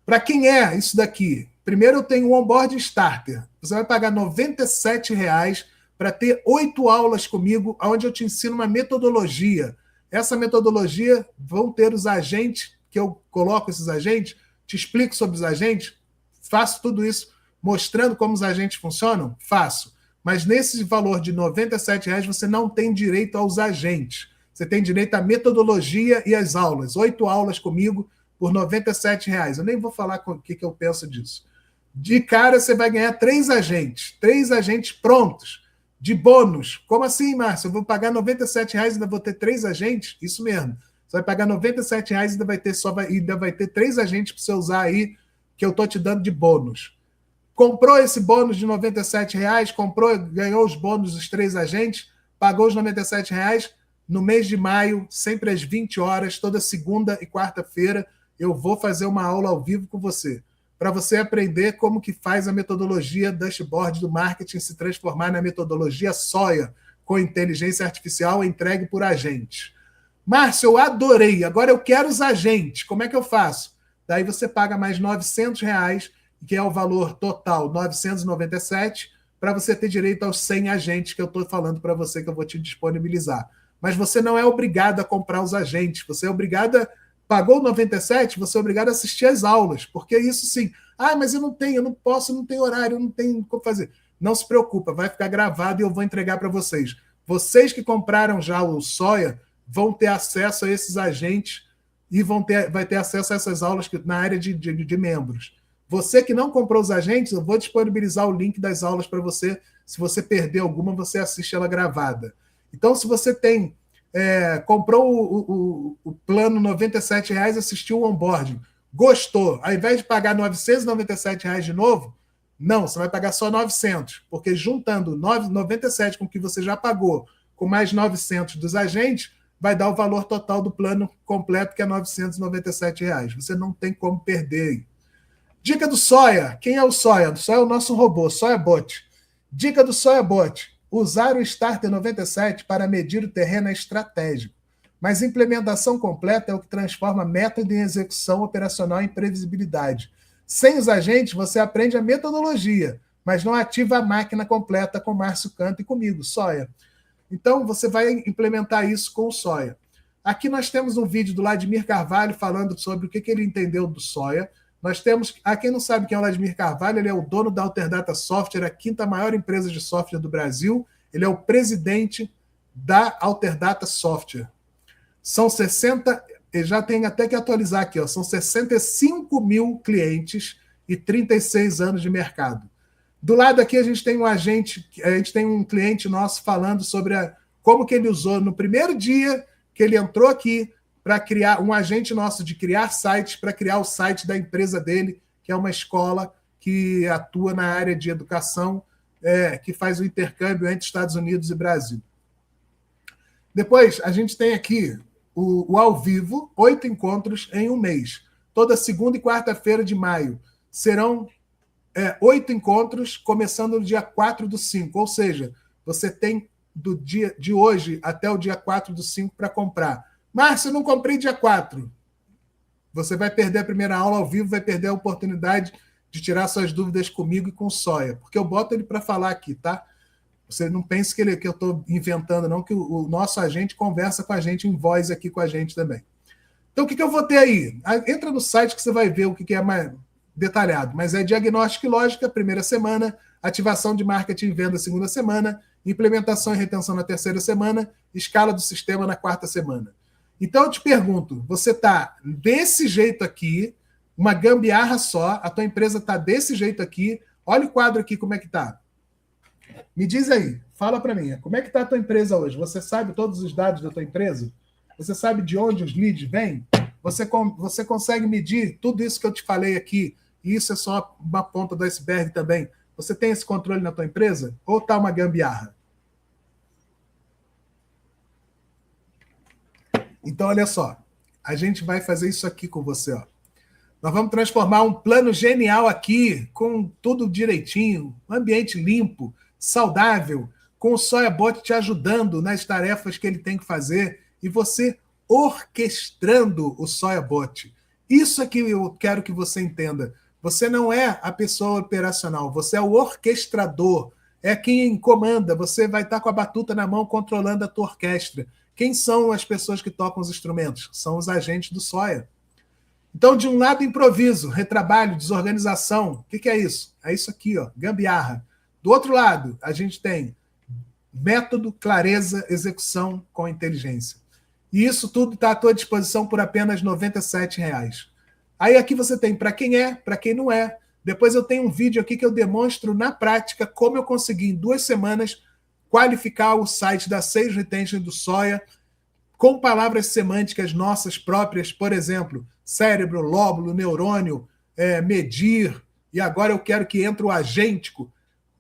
Para quem é isso daqui? Primeiro eu tenho o Onboard Starter. Você vai pagar R$ 97,00 para ter 8 aulas comigo, onde eu te ensino uma metodologia. Essa metodologia vão ter os agentes, que eu coloco esses agentes, te explico sobre os agentes, faço tudo isso mostrando como os agentes funcionam? Faço. Mas nesse valor de R$ 97,00 você não tem direito aos agentes. Você tem direito à metodologia e às aulas. 8 aulas comigo por R$ 97,00. Eu nem vou falar o que eu penso disso. De cara, você vai ganhar 3 agentes. 3 agentes prontos, de bônus. Como assim, Márcio? Eu vou pagar R$ 97,00 e ainda vou ter 3 agentes? Isso mesmo. Você vai pagar R$ 97,00 e ainda vai ter 3 agentes para você usar aí, que eu estou te dando de bônus. Comprou esse bônus de R$ 97,00, ganhou os bônus dos 3 agentes, pagou os R$ 97,00. No mês de maio, sempre às 20 horas, toda segunda e quarta-feira, eu vou fazer uma aula ao vivo com você, para você aprender como que faz a metodologia dashboard do marketing se transformar na metodologia Soia, com inteligência artificial entregue por agentes. Márcio, eu adorei, agora eu quero os agentes, como é que eu faço? Daí você paga mais R$ 900,00, que é o valor total, 997, para você ter direito aos 100 agentes que eu estou falando para você, que eu vou te disponibilizar. Mas você não é obrigado a comprar os agentes, você é obrigado a... Pagou 97, você é obrigado a assistir às aulas, porque isso sim, mas eu não posso, não tenho horário, eu não tenho como fazer. Não se preocupa, vai ficar gravado e eu vou entregar para vocês. Vocês que compraram já o Soia vão ter acesso a esses agentes e vai ter acesso a essas aulas na área de membros. Você que não comprou os agentes, eu vou disponibilizar o link das aulas para você. Se você perder alguma, você assiste ela gravada. Então, se você tem comprou o plano R$ 97,00, assistiu o onboarding, gostou, ao invés de pagar R$ 997,00 de novo, não, você vai pagar só 900, porque juntando 97 com o que você já pagou, com mais 900 dos agentes, vai dar o valor total do plano completo, que é R$ 997,00. Você não tem como perder aí. Dica do Soia. Quem é o Soia? O Soia é o nosso robô, SoiaBot. Dica do SoiaBot. Usar o Starter 97 para medir o terreno é estratégico, mas implementação completa é o que transforma método em execução operacional em previsibilidade. Sem os agentes, você aprende a metodologia, mas não ativa a máquina completa com Márcio Canto e comigo, Soia. Então, você vai implementar isso com o Soia. Aqui nós temos um vídeo do Vladimir Carvalho falando sobre o que ele entendeu do Soia. Nós temos, quem não sabe quem é o Vladimir Carvalho, ele é o dono da Alterdata Software, a quinta maior empresa de software do Brasil. Ele é o presidente da Alterdata Software. São 60, já tem até que atualizar aqui, são 65 mil clientes e 36 anos de mercado. Do lado aqui a gente tem um cliente nosso falando sobre como que ele usou no primeiro dia que ele entrou aqui para criar um agente nosso de criar sites, para criar o site da empresa dele, que é uma escola que atua na área de educação, que faz o intercâmbio entre Estados Unidos e Brasil. Depois, a gente tem aqui o ao vivo, 8 encontros em um mês. Toda segunda e quarta-feira de maio. Serão 8 encontros, começando no dia 4/5. Ou seja, você tem do dia de hoje até o dia 4/5 para comprar. Márcio, eu não comprei dia 4. Você vai perder a primeira aula ao vivo, vai perder a oportunidade de tirar suas dúvidas comigo e com o Soia, porque eu boto ele para falar aqui, tá? Você não pense que eu estou inventando, não, que o nosso agente conversa com a gente em voz aqui com a gente também. Então, o que eu vou ter aí? Entra no site que você vai ver o que é mais detalhado, mas é diagnóstico e lógica, primeira semana, ativação de marketing e venda, segunda semana, implementação e retenção na terceira semana, escala do sistema na quarta semana. Então, eu te pergunto, você está desse jeito aqui, uma gambiarra só, a tua empresa está desse jeito aqui, olha o quadro aqui, como é que está. Me diz aí, fala para mim, como é que está a tua empresa hoje? Você sabe todos os dados da tua empresa? Você sabe de onde os leads vêm? Você consegue medir tudo isso que eu te falei aqui, e isso é só uma ponta do iceberg também. Você tem esse controle na tua empresa? Ou está uma gambiarra? Então, olha só, a gente vai fazer isso aqui com você, ó. Nós vamos transformar um plano genial aqui, com tudo direitinho, um ambiente limpo, saudável, com o SoiaBot te ajudando nas tarefas que ele tem que fazer e você orquestrando o SoiaBot. Isso é que eu quero que você entenda. Você não é a pessoa operacional, você é o orquestrador, é quem comanda, você vai estar com a batuta na mão controlando a tua orquestra. Quem são as pessoas que tocam os instrumentos? São os agentes do Soia. Então, de um lado, improviso, retrabalho, desorganização. O que é isso? É isso aqui, ó, gambiarra. Do outro lado, a gente tem método, clareza, execução com inteligência. E isso tudo está à tua disposição por apenas R$ 97,00. Aí aqui você tem para quem é, para quem não é. Depois eu tenho um vídeo aqui que eu demonstro na prática como eu consegui, em 2 semanas, qualificar o site da Sales Retention do Soia com palavras semânticas nossas próprias, por exemplo, cérebro, lóbulo, neurônio, medir, e agora eu quero que entre o agêntico.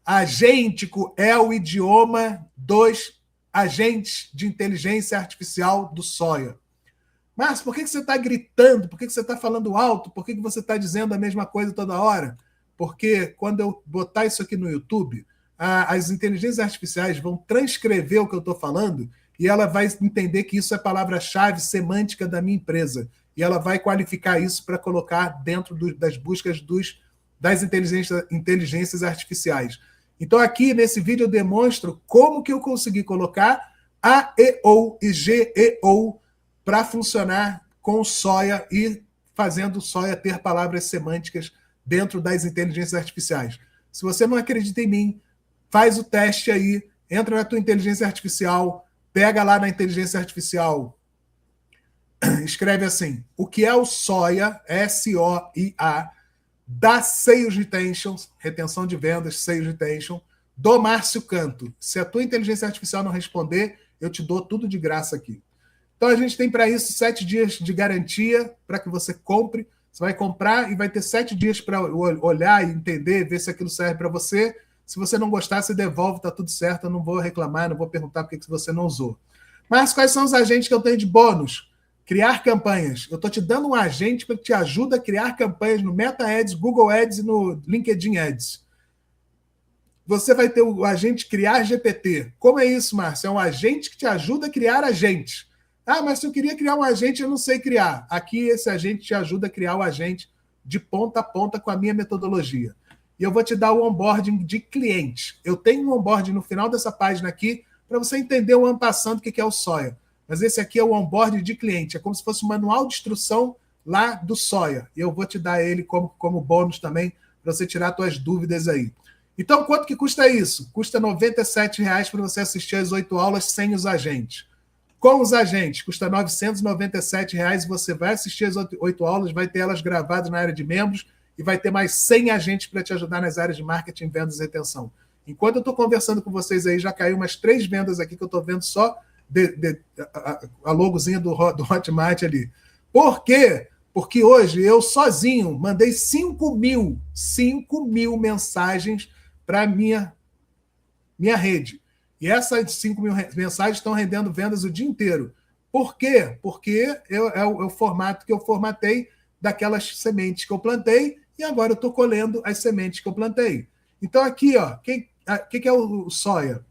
Agêntico é o idioma dos agentes de inteligência artificial do Soia. Mas por que você está gritando? Por que você está falando alto? Por que você está dizendo a mesma coisa toda hora? Porque quando eu botar isso aqui no YouTube, as inteligências artificiais vão transcrever o que eu estou falando e ela vai entender que isso é palavra-chave semântica da minha empresa. E ela vai qualificar isso para colocar dentro das buscas das inteligências artificiais. Então, aqui nesse vídeo eu demonstro como que eu consegui colocar A, E, O e G, E, O para funcionar com o Soia e fazendo o Soia ter palavras semânticas dentro das inteligências artificiais. Se você não acredita em mim, faz o teste aí, entra na tua inteligência artificial, pega lá na inteligência artificial, escreve assim, o que é o Soia, S-O-I-A, da Sales Retention, retenção de vendas, Sales Retention, do Márcio Canto. Se a tua inteligência artificial não responder, eu te dou tudo de graça aqui. Então, a gente tem para isso 7 dias de garantia para que você compre. Você vai comprar e vai ter 7 dias para olhar e entender, ver se aquilo serve para você. Se você não gostar, você devolve, está tudo certo. Eu não vou reclamar, não vou perguntar por que você não usou. Mas quais são os agentes que eu tenho de bônus? Criar campanhas. Eu estou te dando um agente que te ajuda a criar campanhas no Meta Ads, Google Ads e no LinkedIn Ads. Você vai ter o agente Criar GPT. Como é isso, Márcio? É um agente que te ajuda a criar agentes. Ah, mas se eu queria criar um agente, eu não sei criar. Aqui, esse agente te ajuda a criar o agente de ponta a ponta com a minha metodologia. E eu vou te dar o onboarding de cliente. Eu tenho um onboarding no final dessa página aqui para você entender o ano passando o que é o Soia. Mas esse aqui é o onboarding de cliente. É como se fosse um manual de instrução lá do Soia. E eu vou te dar ele como bônus também para você tirar suas dúvidas aí. Então, quanto que custa isso? Custa R$ 97,00 para você assistir as 8 aulas sem os agentes. Com os agentes, custa R$ 997,00 e você vai assistir as 8 aulas, vai ter elas gravadas na área de membros e vai ter mais 100 agentes para te ajudar nas áreas de marketing, vendas e retenção. Enquanto eu estou conversando com vocês aí, já caiu umas 3 vendas aqui que eu estou vendo só a logozinha do Hotmart ali. Por quê? Porque hoje eu sozinho mandei 5 mil mensagens para a minha rede. E essas 5 mil mensagens estão rendendo vendas o dia inteiro. Por quê? Porque é o formato que eu formatei daquelas sementes que eu plantei e agora eu estou colhendo as sementes que eu plantei. Então aqui, ó, o que é o Soia?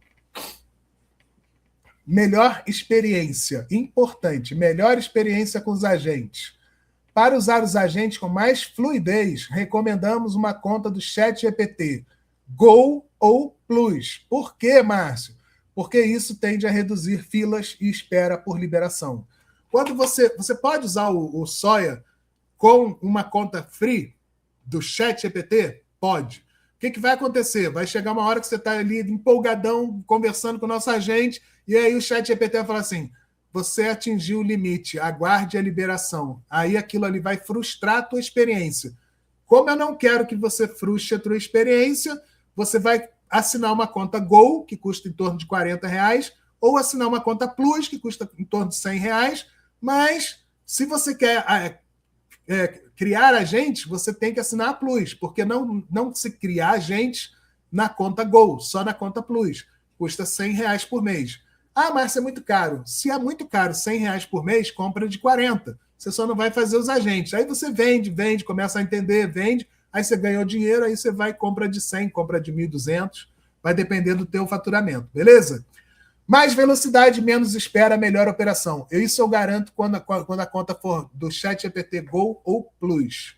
Melhor experiência. Importante. Melhor experiência com os agentes. Para usar os agentes com mais fluidez, recomendamos uma conta do ChatGPT, Go ou Plus. Por quê, Márcio? Porque isso tende a reduzir filas e espera por liberação. Quando você pode usar o Soia com uma conta free do ChatGPT? Pode. O que vai acontecer? Vai chegar uma hora que você está ali empolgadão, conversando com o nosso agente, e aí o ChatGPT vai falar assim: você atingiu o limite, aguarde a liberação. Aí aquilo ali vai frustrar a tua experiência. Como eu não quero que você frustre a tua experiência, você vai assinar uma conta Go, que custa em torno de R$ 40, ou assinar uma conta Plus, que custa em torno de R$ 100, mas se você quer criar agentes, você tem que assinar a Plus, porque não se criar agentes na conta Go, só na conta Plus. Custa R$ 100 por mês. Ah, mas é muito caro. Se é muito caro, R$ 100 por mês, compra de 40. Você só não vai fazer os agentes. Aí você vende, começa a entender, vende, aí você ganhou dinheiro, aí você vai compra de 100, compra de 1.200, vai depender do teu faturamento, beleza? Mais velocidade, menos espera, melhor operação. Isso eu garanto quando a conta for do ChatGPT Go ou Plus.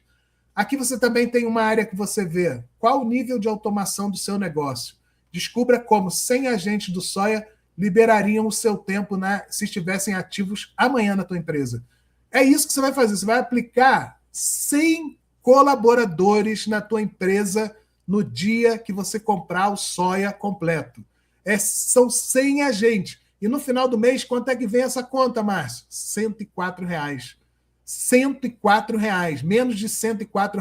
Aqui você também tem uma área que você vê qual o nível de automação do seu negócio. Descubra como 100 agentes do Soia liberariam o seu tempo se estivessem ativos amanhã na tua empresa. É isso que você vai fazer. Você vai aplicar 100 colaboradores na tua empresa no dia que você comprar o Soia completo. São 100 agentes. E no final do mês, quanto é que vem essa conta, Márcio? R$ 104. R$ 104. Menos de R$ 104,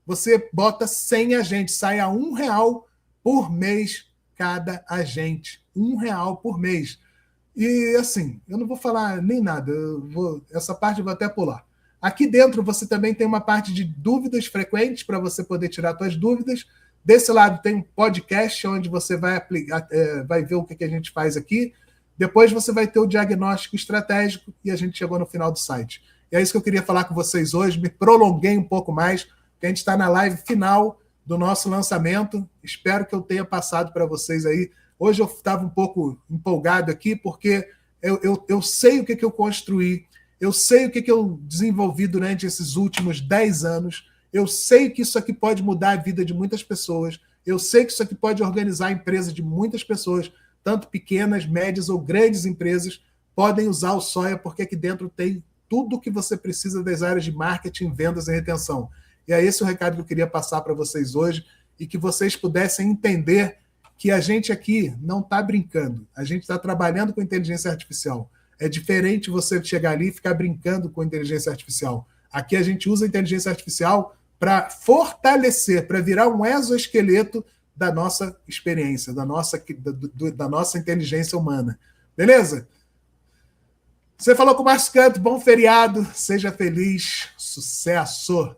você bota 100 agentes. Sai a R$ 1 por mês cada agente. R$ 1 por mês. E assim, eu não vou falar nem nada. Essa parte eu vou até pular. Aqui dentro você também tem uma parte de dúvidas frequentes para você poder tirar suas dúvidas. Desse lado tem um podcast onde você vai ver o que a gente faz aqui. Depois você vai ter o diagnóstico estratégico e a gente chegou no final do site. E é isso que eu queria falar com vocês hoje. Me prolonguei um pouco mais, porque a gente está na live final do nosso lançamento. Espero que eu tenha passado para vocês aí. Hoje eu estava um pouco empolgado aqui, porque eu sei o que eu construí, eu sei o que eu desenvolvi durante esses últimos 10 anos, eu sei que isso aqui pode mudar a vida de muitas pessoas, eu sei que isso aqui pode organizar a empresa de muitas pessoas, tanto pequenas, médias ou grandes empresas, podem usar o Soia, porque aqui dentro tem tudo o que você precisa das áreas de marketing, vendas e retenção. E é esse o recado que eu queria passar para vocês hoje, e que vocês pudessem entender que a gente aqui não está brincando, a gente está trabalhando com inteligência artificial. É diferente você chegar ali e ficar brincando com inteligência artificial. Aqui a gente usa a inteligência artificial para fortalecer, para virar um exoesqueleto da nossa experiência, da nossa inteligência humana. Beleza? Você falou com o Márcio Canto, bom feriado, seja feliz, sucesso!